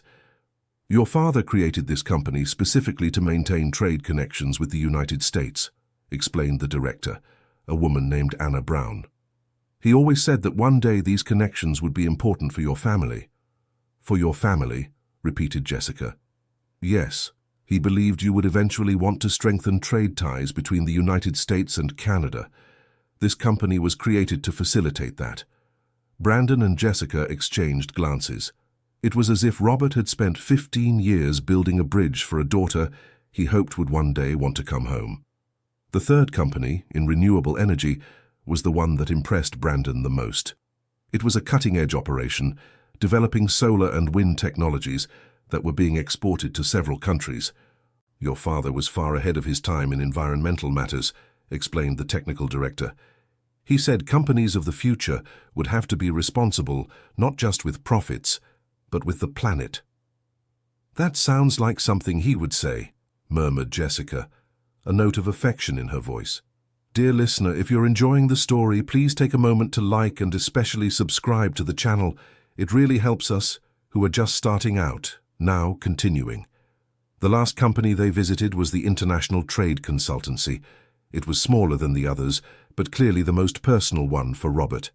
Your father created this company specifically to maintain trade connections with the United States, explained the director, a woman named Anna Brown. He always said that one day these connections would be important for your family. For your family, repeated Jessica. Yes, he believed you would eventually want to strengthen trade ties between the United States and Canada. This company was created to facilitate that. Brandon and Jessica exchanged glances. It was as if Robert had spent 15 years building a bridge for a daughter he hoped would one day want to come home. The third company, in renewable energy, was the one that impressed Brandon the most. It was a cutting-edge operation, developing solar and wind technologies that were being exported to several countries. Your father was far ahead of his time in environmental matters, explained the technical director. He said companies of the future would have to be responsible not just with profits, but with the planet. That sounds like something he would say, murmured Jessica, a note of affection in her voice. Dear listener, if you're enjoying the story, please take a moment to like and especially subscribe to the channel. It really helps us, who are just starting out, now continuing. The last company they visited was the International Trade Consultancy. It was smaller than the others, but clearly the most personal one for Robert.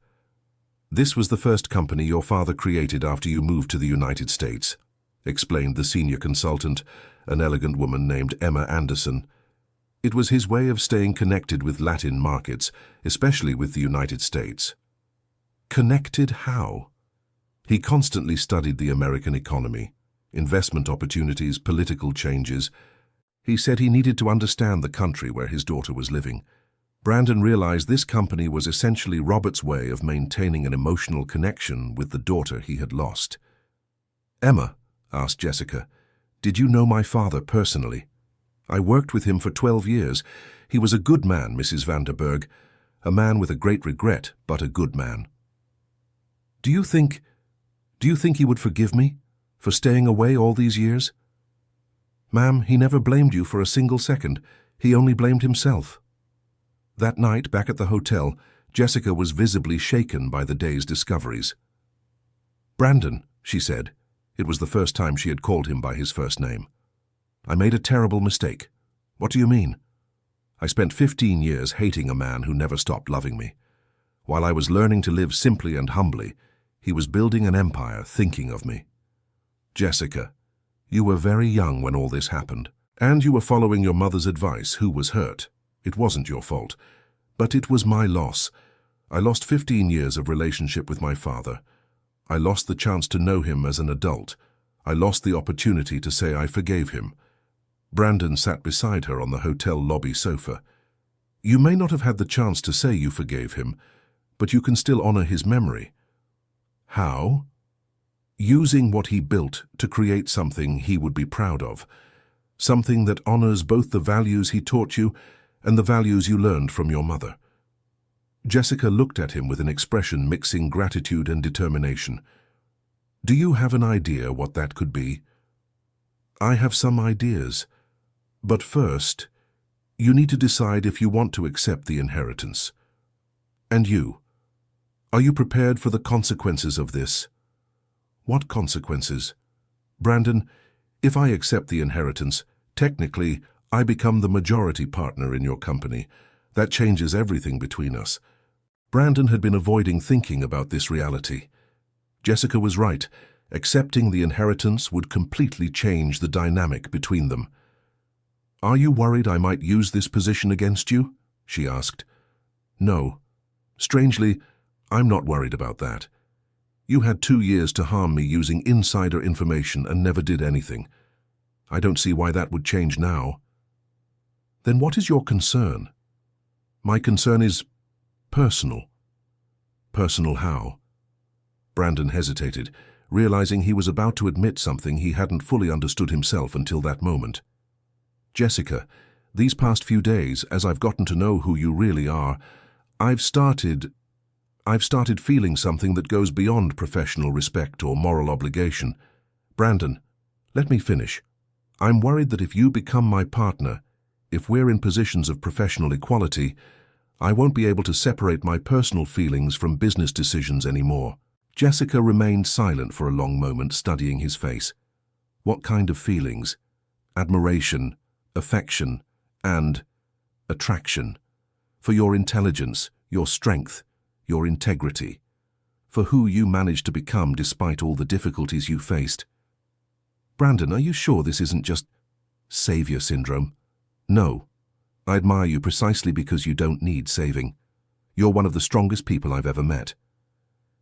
This was the first company your father created after you moved to the United States, explained the senior consultant, an elegant woman named Emma Anderson. It was his way of staying connected with Latin markets, especially with the United States. Connected how? He constantly studied the American economy, investment opportunities, political changes. He said he needed to understand the country where his daughter was living. Brandon realized this company was essentially Robert's way of maintaining an emotional connection with the daughter he had lost. Emma, asked Jessica, did you know my father personally? I worked with him for 12 years. He was a good man, Mrs. Vanderberg. A man with a great regret, but a good man. Do you think he would forgive me for staying away all these years? Ma'am, he never blamed you for a single second. He only blamed himself. That night, back at the hotel, Jessica was visibly shaken by the day's discoveries. Brandon, she said. It was the first time she had called him by his first name. I made a terrible mistake. What do you mean? I spent 15 years hating a man who never stopped loving me. While I was learning to live simply and humbly, he was building an empire thinking of me. Jessica, you were very young when all this happened, and you were following your mother's advice, who was hurt. It wasn't your fault, but it was my loss. I lost 15 years of relationship with my father. I lost the chance to know him as an adult. I lost the opportunity to say I forgave him. Brandon sat beside her on the hotel lobby sofa. You may not have had the chance to say you forgave him, but you can still honor his memory. How? Using what he built to create something he would be proud of. Something that honors both the values he taught you and the values you learned from your mother. Jessica looked at him with an expression mixing gratitude and determination. Do you have an idea what that could be? I have some ideas. But first, you need to decide if you want to accept the inheritance. And you? Are you prepared for the consequences of this? What consequences? Brandon, if I accept the inheritance, technically, I become the majority partner in your company. That changes everything between us. Brandon had been avoiding thinking about this reality. Jessica was right. Accepting the inheritance would completely change the dynamic between them. Are you worried I might use this position against you? She asked. No. Strangely, I'm not worried about that. You had 2 years to harm me using insider information and never did anything. I don't see why that would change now. Then what is your concern? My concern is personal. Personal how? Brandon hesitated, realizing he was about to admit something he hadn't fully understood himself until that moment. Jessica, these past few days, as I've gotten to know who you really are, I've started feeling something that goes beyond professional respect or moral obligation. Brandon, let me finish. I'm worried that if you become my partner, if we're in positions of professional equality, I won't be able to separate my personal feelings from business decisions anymore. Jessica remained silent for a long moment, studying his face. What kind of feelings? Admiration, affection, and attraction. For your intelligence, your strength, your integrity. For who you managed to become despite all the difficulties you faced. Brandon, are you sure this isn't just savior syndrome? No. I admire you precisely because you don't need saving. You're one of the strongest people I've ever met.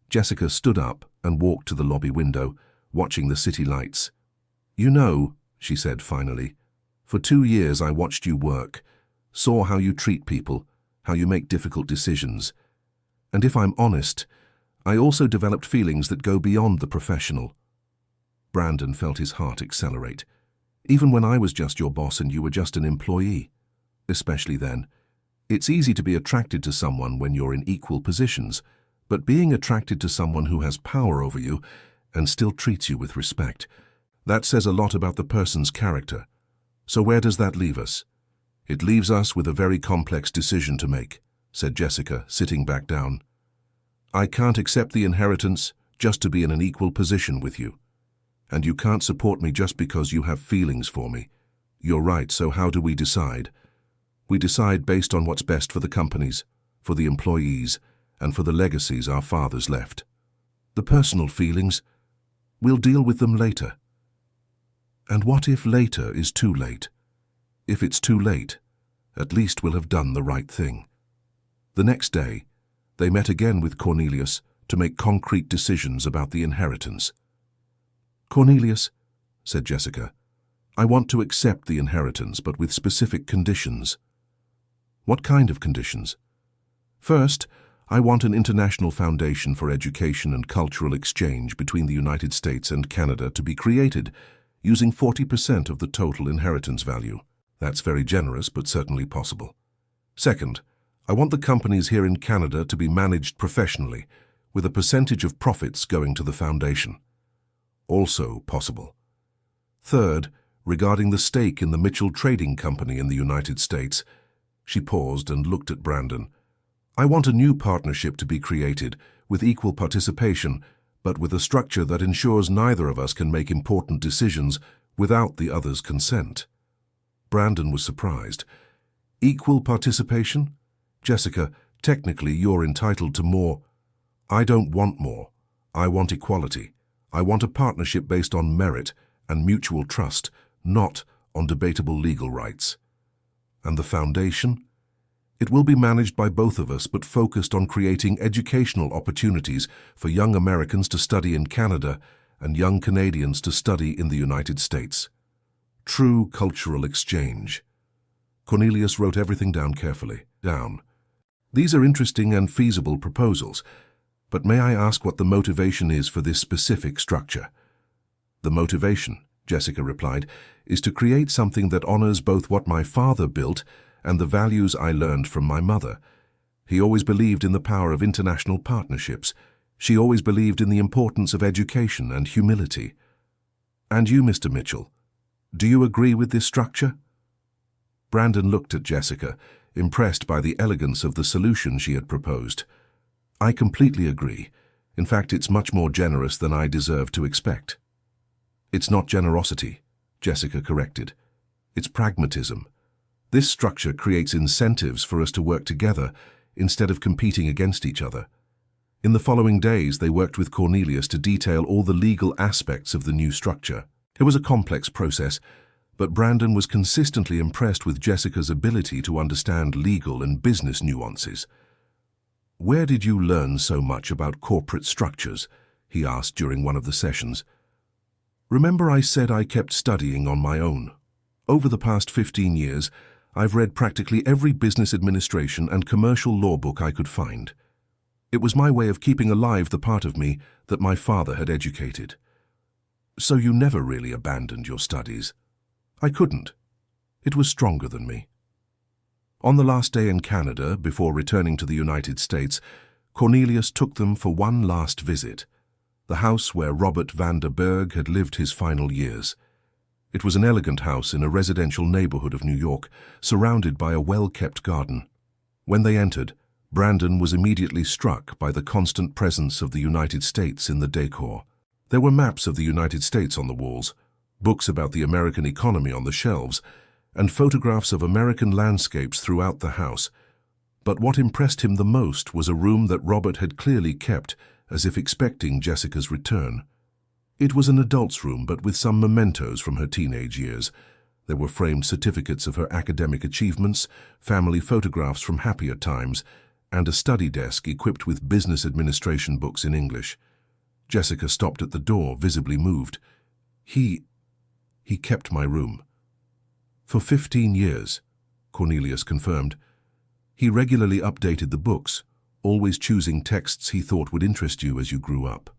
Jessica stood up and walked to the lobby window, watching the city lights. You know, she said finally, for 2 years I watched you work, saw how you treat people, how you make difficult decisions. And if I'm honest, I also developed feelings that go beyond the professional. Brandon felt his heart accelerate. Even when I was just your boss and you were just an employee. Especially then. It's easy to be attracted to someone when you're in equal positions, but being attracted to someone who has power over you and still treats you with respect, that says a lot about the person's character. So where does that leave us? It leaves us with a very complex decision to make, said Jessica, sitting back down. I can't accept the inheritance just to be in an equal position with you. And you can't support me just because you have feelings for me. You're right, so how do we decide? We decide based on what's best for the companies, for the employees, and for the legacies our fathers left. The personal feelings, we'll deal with them later. And what if later is too late? If it's too late, at least we'll have done the right thing. The next day, they met again with Cornelius to make concrete decisions about the inheritance. Cornelius, said Jessica, I want to accept the inheritance, but with specific conditions. What kind of conditions? First, I want an international foundation for education and cultural exchange between the United States and Canada to be created, using 40% of the total inheritance value. That's very generous, but certainly possible. Second, I want the companies here in Canada to be managed professionally, with a percentage of profits going to the foundation. Also possible. Third, regarding the stake in the Mitchell Trading Company in the United States, she paused and looked at Brandon. I want a new partnership to be created, with equal participation, but with a structure that ensures neither of us can make important decisions without the other's consent. Brandon was surprised. Equal participation? Jessica, technically you're entitled to more. I don't want more. I want equality. I want a partnership based on merit and mutual trust, not on debatable legal rights. And the foundation? It will be managed by both of us, but focused on creating educational opportunities for young Americans to study in Canada and young Canadians to study in the United States. True cultural exchange. Cornelius wrote everything down carefully. These are interesting and feasible proposals, but may I ask what the motivation is for this specific structure? The motivation, Jessica replied, is to create something that honors both what my father built and the values I learned from my mother. He always believed in the power of international partnerships. She always believed in the importance of education and humility. And you, Mr. Mitchell, do you agree with this structure? Brandon looked at Jessica, impressed by the elegance of the solution she had proposed. I completely agree. In fact, it's much more generous than I deserve to expect. It's not generosity, Jessica corrected. It's pragmatism. This structure creates incentives for us to work together instead of competing against each other. In the following days, they worked with Cornelius to detail all the legal aspects of the new structure. It was a complex process, but Brandon was consistently impressed with Jessica's ability to understand legal and business nuances. Where did you learn so much about corporate structures? He asked during one of the sessions. Remember I said I kept studying on my own. Over the past 15 years, I've read practically every business administration and commercial law book I could find. It was my way of keeping alive the part of me that my father had educated. So you never really abandoned your studies? I couldn't. It was stronger than me. On the last day in Canada, before returning to the United States, Cornelius took them for one last visit. the house where Robert van der Berg had lived his final years. It was an elegant house in a residential neighborhood of New York, surrounded by a well-kept garden. When they entered, Brandon was immediately struck by the constant presence of the United States in the decor. There were maps of the United States on the walls, books about the American economy on the shelves, and photographs of American landscapes throughout the house. But what impressed him the most was a room that Robert had clearly kept, as if expecting Jessica's return. It was an adult's room, but with some mementos from her teenage years. There were framed certificates of her academic achievements, family photographs from happier times, and a study desk equipped with business administration books in English. Jessica stopped at the door, visibly moved. He kept my room. For 15 years, Cornelius confirmed. He regularly updated the books, always choosing texts he thought would interest you as you grew up.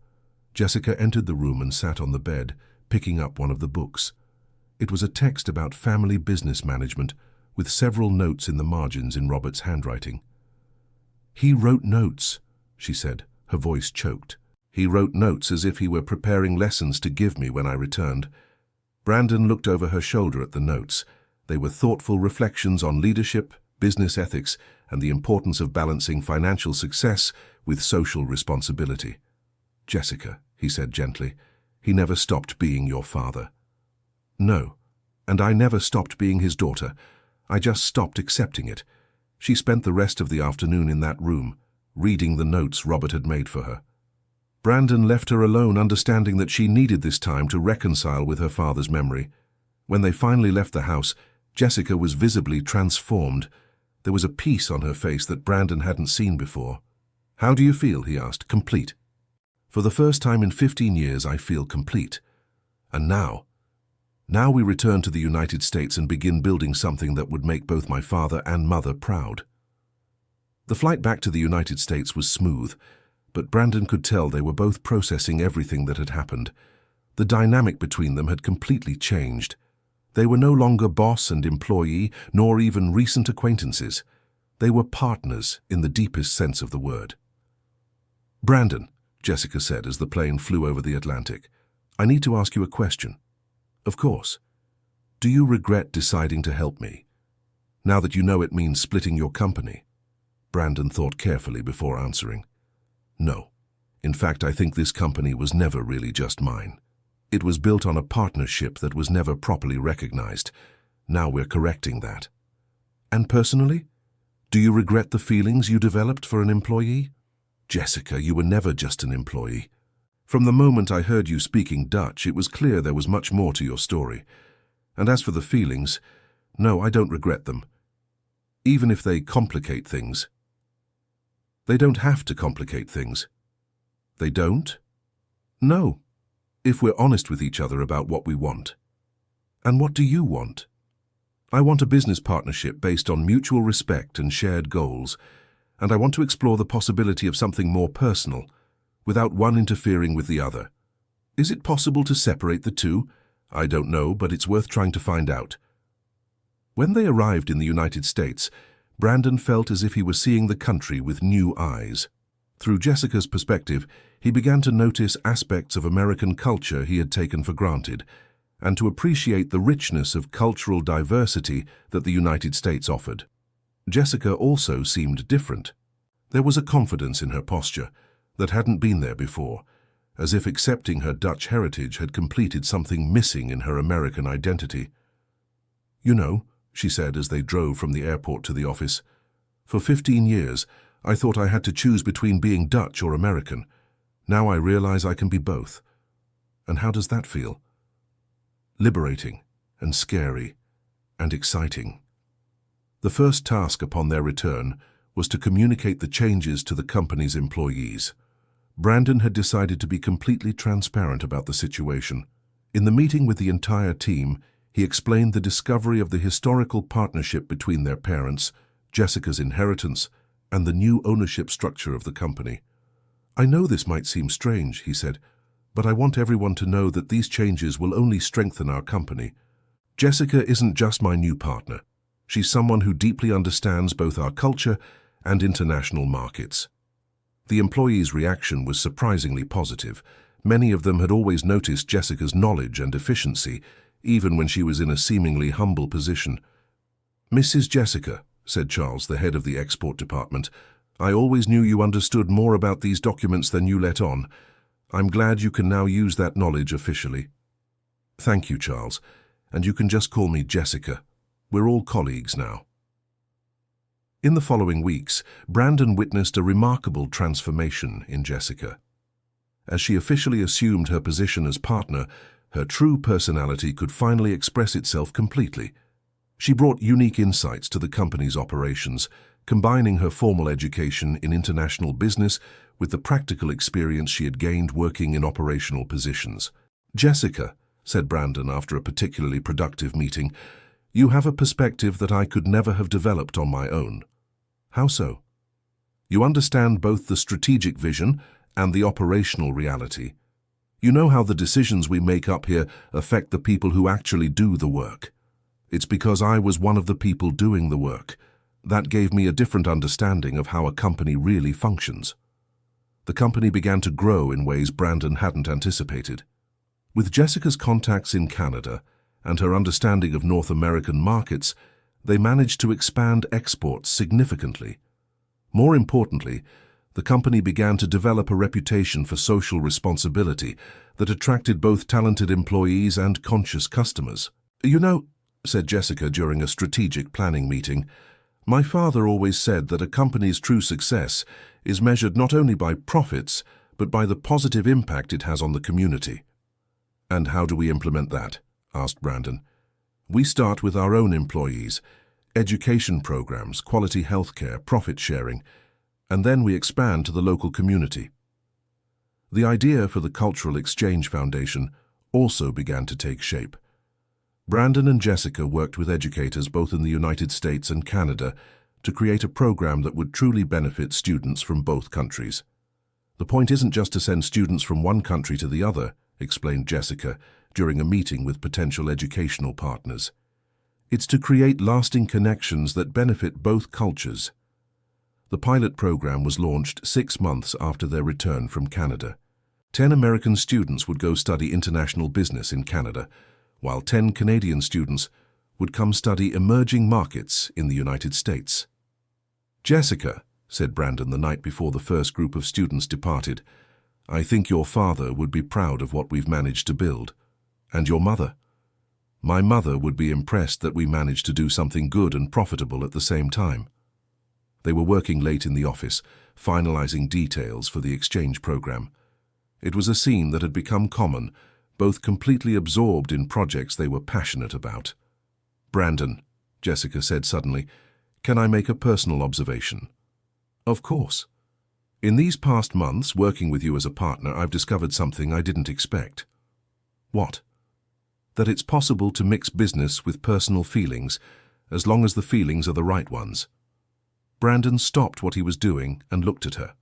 Jessica entered the room and sat on the bed, picking up one of the books. It was a text about family business management, with several notes in the margins in Robert's handwriting. "He wrote notes," she said, her voice choked. "He wrote notes as if he were preparing lessons to give me when I returned." Brandon looked over her shoulder at the notes. They were thoughtful reflections on leadership, business ethics, and the importance of balancing financial success with social responsibility. "Jessica," he said gently, "he never stopped being your father." "No, and I never stopped being his daughter. I just stopped accepting it." She spent the rest of the afternoon in that room, reading the notes Robert had made for her. Brandon left her alone, understanding that she needed this time to reconcile with her father's memory. When they finally left the house, Jessica was visibly transformed. There was a peace on her face that Brandon hadn't seen before. "How do you feel?" he asked. "Complete." "For the first time in 15 years, I feel complete. And now we return to the United States and begin building something that would make both my father and mother proud." The flight back to the United States was smooth, but Brandon could tell they were both processing everything that had happened. The dynamic between them had completely changed. They were no longer boss and employee, nor even recent acquaintances. They were partners in the deepest sense of the word. "Brandon," Jessica said as the plane flew over the Atlantic, "I need to ask you a question." "Of course. Do you regret deciding to help me, now that you know it means splitting your company?" Brandon thought carefully before answering. "No. In fact, I think this company was never really just mine. It was built on a partnership that was never properly recognized. Now we're correcting that." "And personally? Do you regret the feelings you developed for an employee?" "Jessica, you were never just an employee. From the moment I heard you speaking Dutch, it was clear there was much more to your story. And as for the feelings, no, I don't regret them. Even if they complicate things." "They don't have to complicate things." "They don't?" "No, if we're honest with each other about what we want." "And what do you want?" "I want a business partnership based on mutual respect and shared goals, and I want to explore the possibility of something more personal, without one interfering with the other. Is it possible to separate the two? I don't know, but it's worth trying to find out." When they arrived in the United States, Brandon felt as if he was seeing the country with new eyes. Through Jessica's perspective, he began to notice aspects of American culture he had taken for granted, and to appreciate the richness of cultural diversity that the United States offered. Jessica also seemed different. There was a confidence in her posture that hadn't been there before, as if accepting her Dutch heritage had completed something missing in her American identity. "You know," she said as they drove from the airport to the office, "for 15 years, I thought I had to choose between being Dutch or American. Now I realize I can be both. And how does that feel?" "Liberating and scary and exciting." The first task upon their return was to communicate the changes to the company's employees. Brandon had decided to be completely transparent about the situation. In the meeting with the entire team, he explained the discovery of the historical partnership between their parents, Jessica's inheritance, and the new ownership structure of the company. "I know this might seem strange," he said, "but I want everyone to know that these changes will only strengthen our company. Jessica isn't just my new partner. She's someone who deeply understands both our culture and international markets." The employees' reaction was surprisingly positive. Many of them had always noticed Jessica's knowledge and efficiency, even when she was in a seemingly humble position. "Mrs. Jessica," said Charles, the head of the export department, "I always knew you understood more about these documents than you let on. I'm glad you can now use that knowledge officially." "Thank you, Charles, and you can just call me Jessica. We're all colleagues now." In the following weeks, Brandon witnessed a remarkable transformation in Jessica. As she officially assumed her position as partner, her true personality could finally express itself completely. She brought unique insights to the company's operations, combining her formal education in international business with the practical experience she had gained working in operational positions. "Jessica," said Brandon after a particularly productive meeting, "you have a perspective that I could never have developed on my own." "How so?" "You understand both the strategic vision and the operational reality. You know how the decisions we make up here affect the people who actually do the work. It's because I was one of the people doing the work. That gave me a different understanding of how a company really functions." The company began to grow in ways Brandon hadn't anticipated. With Jessica's contacts in Canada and her understanding of North American markets, they managed to expand exports significantly. More importantly, the company began to develop a reputation for social responsibility that attracted both talented employees and conscious customers. "You know," said Jessica during a strategic planning meeting, "my father always said that a company's true success is measured not only by profits, but by the positive impact it has on the community." "And how do we implement that?" asked Brandon. "We start with our own employees, education programs, quality healthcare, profit sharing, and then we expand to the local community." The idea for the Cultural Exchange Foundation also began to take shape. Brandon and Jessica worked with educators both in the United States and Canada to create a program that would truly benefit students from both countries. "The point isn't just to send students from one country to the other," explained Jessica during a meeting with potential educational partners. "It's to create lasting connections that benefit both cultures." The pilot program was launched 6 months after their return from Canada. 10 American students would go study international business in Canada, while 10 Canadian students would come study emerging markets in the United States. "Jessica," said Brandon the night before the first group of students departed, "I think your father would be proud of what we've managed to build. And your mother? My mother would be impressed that we managed to do something good and profitable at the same time." They were working late in the office, finalizing details for the exchange program. It was a scene that had become common, both completely absorbed in projects they were passionate about. "Brandon," Jessica said suddenly, "can I make a personal observation?" "Of course." "In these past months, working with you as a partner, I've discovered something I didn't expect." "What?" "That it's possible to mix business with personal feelings, as long as the feelings are the right ones." Brandon stopped what he was doing and looked at her.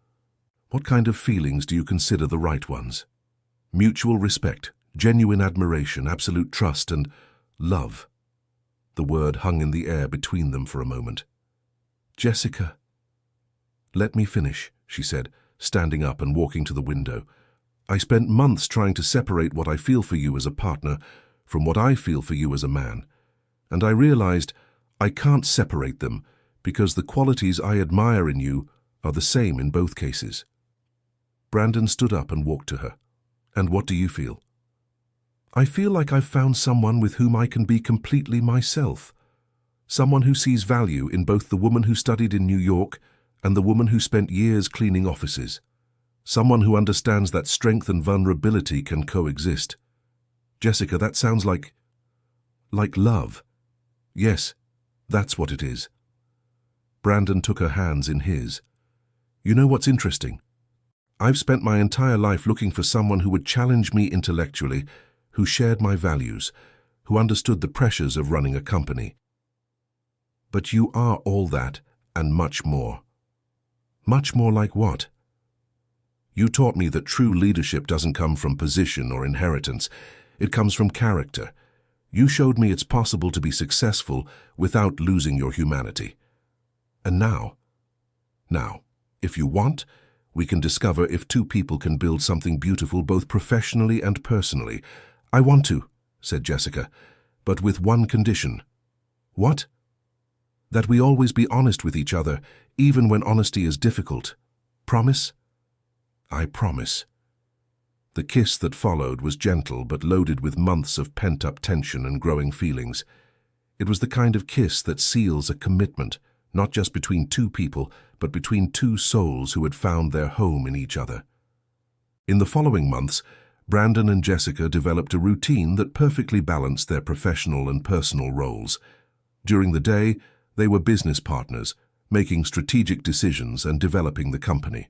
"What kind of feelings do you consider the right ones?" "Mutual respect, genuine admiration, absolute trust, and love." The word hung in the air between them for a moment. "Jessica." "Let me finish," she said, standing up and walking to the window. "I spent months trying to separate what I feel for you as a partner from what I feel for you as a man, and I realized I can't separate them because the qualities I admire in you are the same in both cases." Brandon stood up and walked to her. "And what do you feel?" "I feel like I've found someone with whom I can be completely myself. Someone who sees value in both the woman who studied in New York and the woman who spent years cleaning offices. Someone who understands that strength and vulnerability can coexist." "Jessica, that sounds like love." "Yes, that's what it is." Brandon took her hands in his. "You know what's interesting? I've spent my entire life looking for someone who would challenge me intellectually, who shared my values, who understood the pressures of running a company. But you are all that and much more." "Much more like what?" "You taught me that true leadership doesn't come from position or inheritance. It comes from character. You showed me it's possible to be successful without losing your humanity. And now, if you want, We can discover if two people can build something beautiful both professionally and personally. I want to, said Jessica, but with one condition. What? That we always be honest with each other, even when honesty is difficult. Promise? I promise. The kiss that followed was gentle but loaded with months of pent-up tension and growing feelings. It was the kind of kiss that seals a commitment, not just between two people, but between two souls who had found their home in each other. In the following months, Brandon and Jessica developed a routine that perfectly balanced their professional and personal roles. During the day, they were business partners, making strategic decisions and developing the company.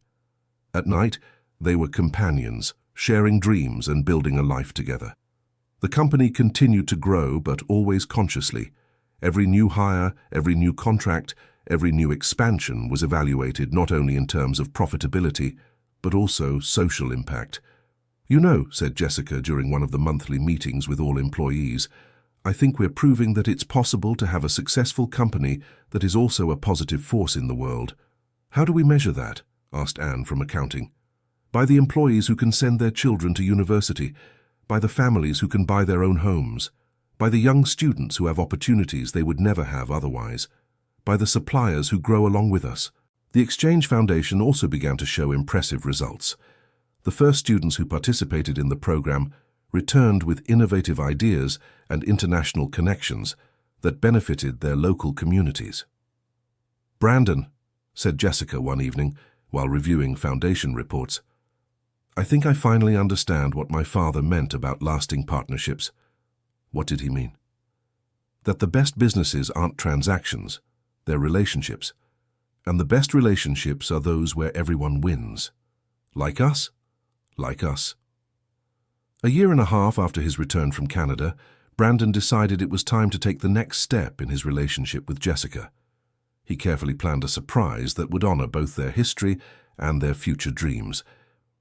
At night, they were companions, sharing dreams and building a life together. The company continued to grow, but always consciously. Every new hire, every new contract, every new expansion was evaluated not only in terms of profitability, but also social impact. You know, said Jessica during one of the monthly meetings with all employees, I think we're proving that it's possible to have a successful company that is also a positive force in the world. How do we measure that? Asked Anne from accounting. By the employees who can send their children to university, by the families who can buy their own homes, by the young students who have opportunities they would never have otherwise, by the suppliers who grow along with us. The Exchange Foundation also began to show impressive results. The first students who participated in the program returned with innovative ideas and international connections that benefited their local communities. Brandon, said Jessica one evening while reviewing foundation reports, I think I finally understand what my father meant about lasting partnerships. What did he mean? That the best businesses aren't transactions, they're relationships. And the best relationships are those where everyone wins. Like us? Like us. A year and a half after his return from Canada, Brandon decided it was time to take the next step in his relationship with Jessica. He carefully planned a surprise that would honor both their history and their future dreams.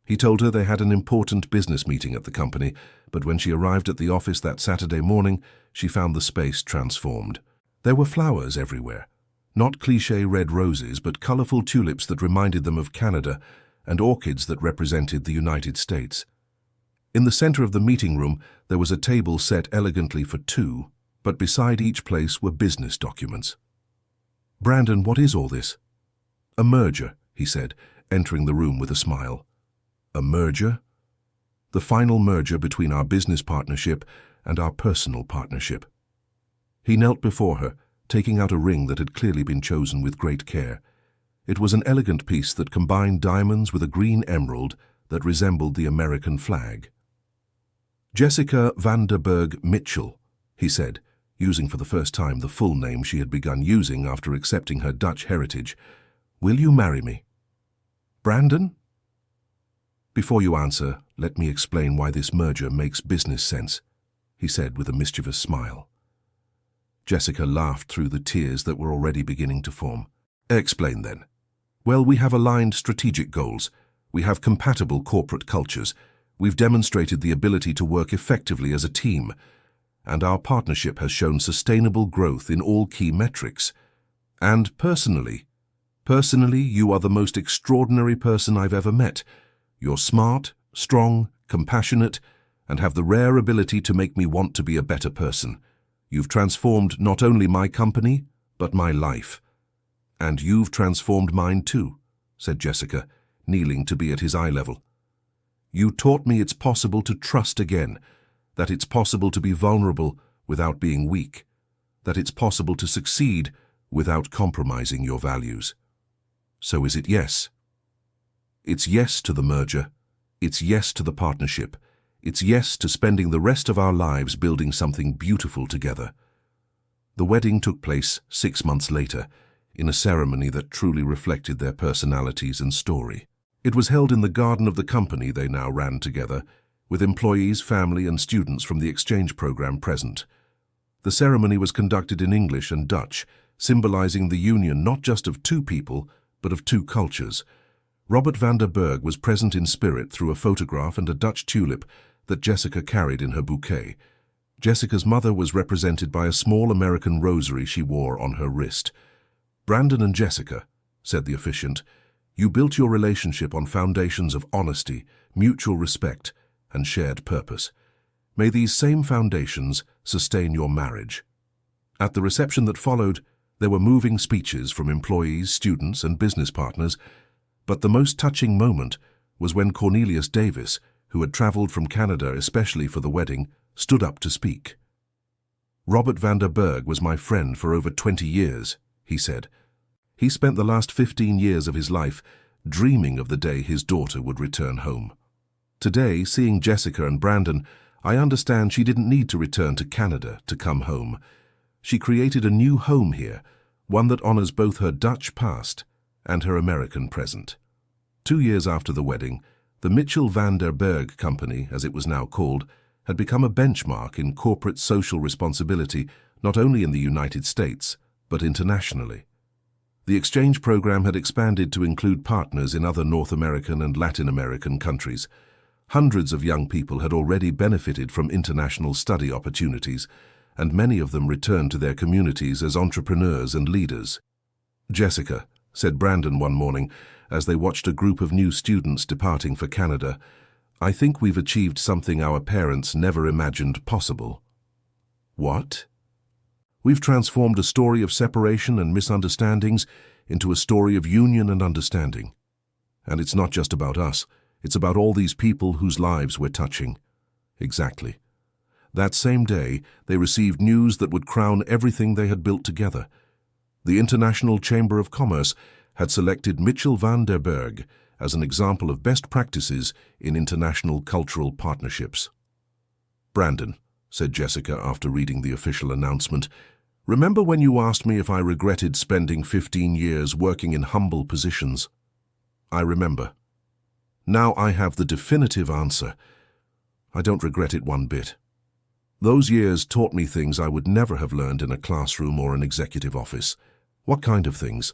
He told her they had an important business meeting at the company, but when she arrived at the office that Saturday morning, she found the space transformed. There were flowers everywhere. Not cliché red roses, but colorful tulips that reminded them of Canada and orchids that represented the United States. In the center of the meeting room, there was a table set elegantly for two, but beside each place were business documents. Brandon, what is all this? A merger, he said, entering the room with a smile. A merger? The final merger between our business partnership and our personal partnership. He knelt before her, taking out a ring that had clearly been chosen with great care. It was an elegant piece that combined diamonds with a green emerald that resembled the American flag. Jessica van der Berg Mitchell, he said, using for the first time the full name she had begun using after accepting her Dutch heritage. Will you marry me? Brandon? Before you answer, let me explain why this merger makes business sense, he said with a mischievous smile. Jessica laughed through the tears that were already beginning to form. Explain then. Well, we have aligned strategic goals. We have compatible corporate cultures. We've demonstrated the ability to work effectively as a team. And our partnership has shown sustainable growth in all key metrics. And personally, you are the most extraordinary person I've ever met. You're smart, strong, compassionate, and have the rare ability to make me want to be a better person. You've transformed not only my company, but my life. And you've transformed mine too, said Jessica, kneeling to be at his eye level. You taught me it's possible to trust again, that it's possible to be vulnerable without being weak, that it's possible to succeed without compromising your values. So is it yes? It's yes to the merger. It's yes to the partnership. It's yes to spending the rest of our lives building something beautiful together. The wedding took place 6 months later, in a ceremony that truly reflected their personalities and story. It was held in the garden of the company they now ran together, with employees, family, and students from the exchange program present. The ceremony was conducted in English and Dutch, symbolizing the union not just of two people, but of two cultures. Robert van der Berg was present in spirit through a photograph and a Dutch tulip that Jessica carried in her bouquet. Jessica's mother was represented by a small American rosary she wore on her wrist. Brandon and Jessica, said the officiant, You built your relationship on foundations of honesty, mutual respect, and shared purpose. May these same foundations sustain your marriage. At the reception that followed, there were moving speeches from employees, students, and business partners, but the most touching moment was when Cornelius Davis, who had traveled from Canada especially for the wedding, stood up to speak. "Robert van der Berg was my friend for over 20 years, he said. He spent the last 15 years of his life dreaming of the day his daughter would return home. Today, seeing Jessica and Brandon, I understand she didn't need to return to Canada to come home. She created a new home here, one that honors both her Dutch past and her American present." 2 years after the wedding, the Mitchell van der Berg Company, as it was now called, had become a benchmark in corporate social responsibility not only in the United States, but internationally. The exchange program had expanded to include partners in other North American and Latin American countries. Hundreds of young people had already benefited from international study opportunities, and many of them returned to their communities as entrepreneurs and leaders. "Jessica," said Brandon one morning, as they watched a group of new students departing for Canada, "I think we've achieved something our parents never imagined possible." "What?" "We've transformed a story of separation and misunderstandings into a story of union and understanding. And it's not just about us, it's about all these people whose lives we're touching." "Exactly." That same day, they received news that would crown everything they had built together. The International Chamber of Commerce had selected Mitchell van der Berg as an example of best practices in international cultural partnerships. "Brandon," said Jessica after reading the official announcement, "remember when you asked me if I regretted spending 15 years working in humble positions? I remember. Now I have the definitive answer. I don't regret it one bit. Those years taught me things I would never have learned in a classroom or an executive office." "What kind of things?"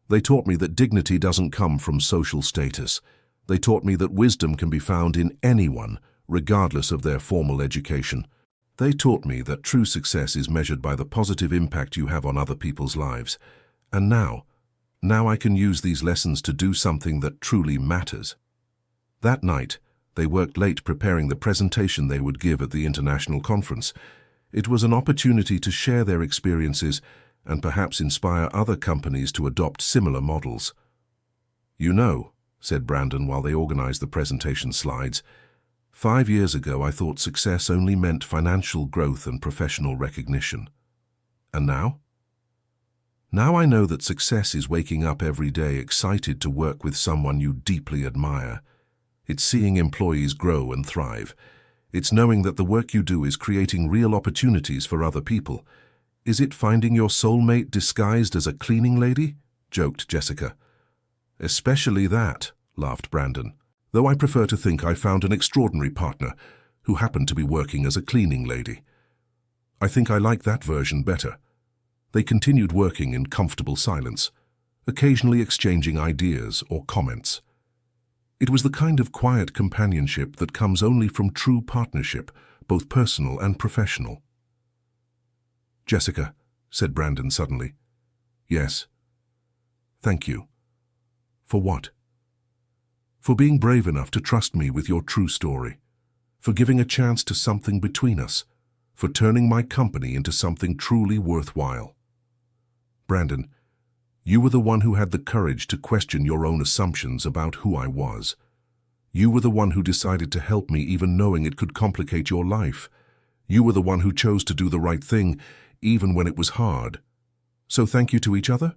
"They taught me that dignity doesn't come from social status. They taught me that wisdom can be found in anyone, regardless of their formal education. They taught me that true success is measured by the positive impact you have on other people's lives. And now I can use these lessons to do something that truly matters." That night, they worked late preparing the presentation they would give at the international conference. It was an opportunity to share their experiences and perhaps inspire other companies to adopt similar models. "You know," said Brandon while they organized the presentation slides, "5 years ago I thought success only meant financial growth and professional recognition. And now? Now I know that success is waking up every day excited to work with someone you deeply admire. It's seeing employees grow and thrive. It's knowing that the work you do is creating real opportunities for other people. Is it finding your soulmate disguised as a cleaning lady?" joked Jessica. "Especially that," laughed Brandon, "though I prefer to think I found an extraordinary partner who happened to be working as a cleaning lady. I think I like that version better." They continued working in comfortable silence, occasionally exchanging ideas or comments. It was the kind of quiet companionship that comes only from true partnership, both personal and professional. "Jessica," said Brandon suddenly. "Yes." "Thank you." "For what?" "For being brave enough to trust me with your true story, for giving a chance to something between us, for turning my company into something truly worthwhile. Brandon, you were the one who had the courage to question your own assumptions about who I was. You were the one who decided to help me even knowing it could complicate your life. You were the one who chose to do the right thing even when it was hard. So thank you to each other?"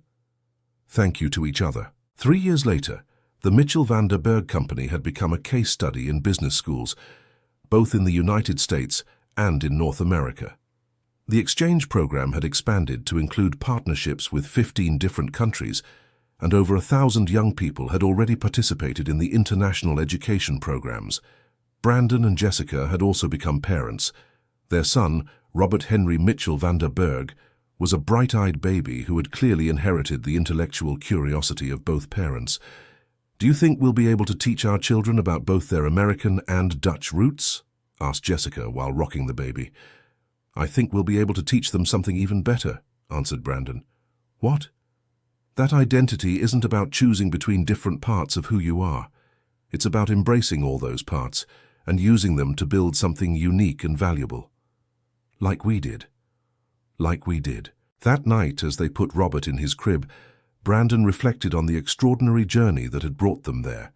"Thank you to each other." 3 years later, the Mitchell van der Berg Company had become a case study in business schools, both in the United States and in North America. The exchange program had expanded to include partnerships with 15 different countries, and over 1,000 young people had already participated in the international education programs. Brandon and Jessica had also become parents. Their son, Robert Henry Mitchell van der Berg, was a bright-eyed baby who had clearly inherited the intellectual curiosity of both parents. "Do you think we'll be able to teach our children about both their American and Dutch roots?" asked Jessica while rocking the baby. "I think we'll be able to teach them something even better," answered Brandon. "What?" That identity isn't about choosing between different parts of who you are. It's about embracing all those parts and using them to build something unique and valuable. Like we did. Like we did. That night, as they put Robert in his crib, Brandon reflected on the extraordinary journey that had brought them there.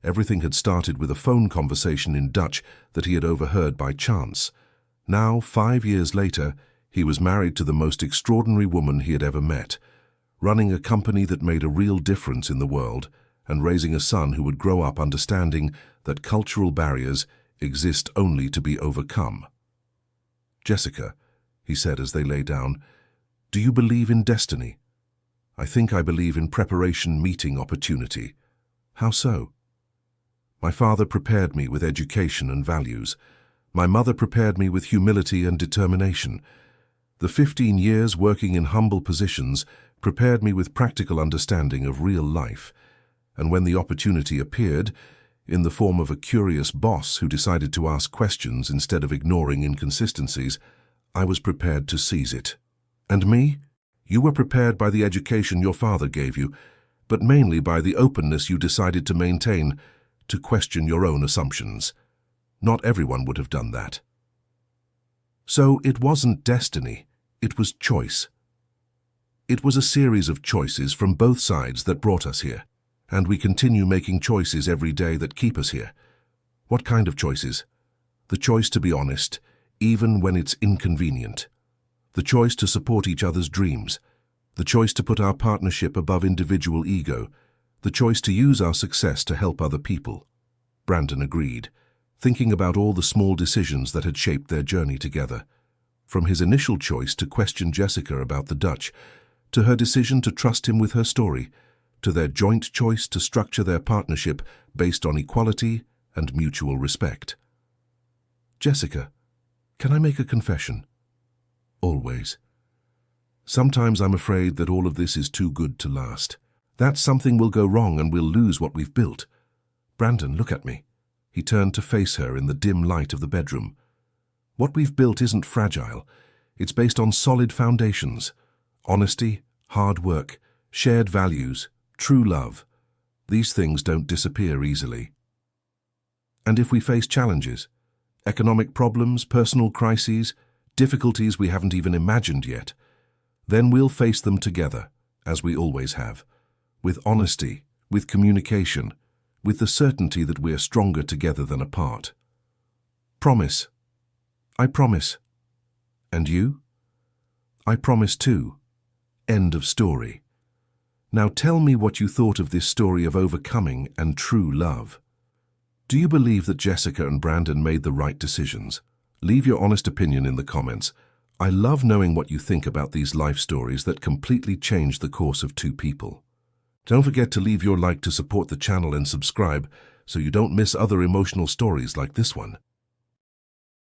Everything had started with a phone conversation in Dutch that he had overheard by chance. Now, 5 years later, he was married to the most extraordinary woman he had ever met, running a company that made a real difference in the world and raising a son who would grow up understanding that cultural barriers exist only to be overcome. "Jessica," he said as they lay down, "do you believe in destiny?" "I think I believe in preparation meeting opportunity." "How so?" "My father prepared me with education and values. My mother prepared me with humility and determination. The 15 years working in humble positions prepared me with practical understanding of real life. And when the opportunity appeared, in the form of a curious boss who decided to ask questions instead of ignoring inconsistencies, I was prepared to seize it." "And me?" "You were prepared by the education your father gave you, but mainly by the openness you decided to maintain, to question your own assumptions. Not everyone would have done that." "So it wasn't destiny, it was choice." "It was a series of choices from both sides that brought us here, and we continue making choices every day that keep us here." "What kind of choices?" "The choice to be honest, even when it's inconvenient. The choice to support each other's dreams. The choice to put our partnership above individual ego. The choice to use our success to help other people." Brandon agreed, thinking about all the small decisions that had shaped their journey together. From his initial choice to question Jessica about the Dutch, to her decision to trust him with her story, to their joint choice to structure their partnership based on equality and mutual respect. "Jessica, can I make a confession?" "Always." "Sometimes I'm afraid that all of this is too good to last. That something will go wrong and we'll lose what we've built." "Brandon, look at me." He turned to face her in the dim light of the bedroom. "What we've built isn't fragile. It's based on solid foundations. Honesty, hard work, shared values, true love. These things don't disappear easily. And if we face challenges, economic problems, personal crises, difficulties we haven't even imagined yet, then we'll face them together, as we always have, with honesty, with communication, with the certainty that we're stronger together than apart." "Promise." "I promise." "And you?" "I promise too." End of story. Now tell me what you thought of this story of overcoming and true love. Do you believe that Jessica and Brandon made the right decisions? Leave your honest opinion in the comments. I love knowing what you think about these life stories that completely change the course of two people. Don't forget to leave your like to support the channel and subscribe so you don't miss other emotional stories like this one.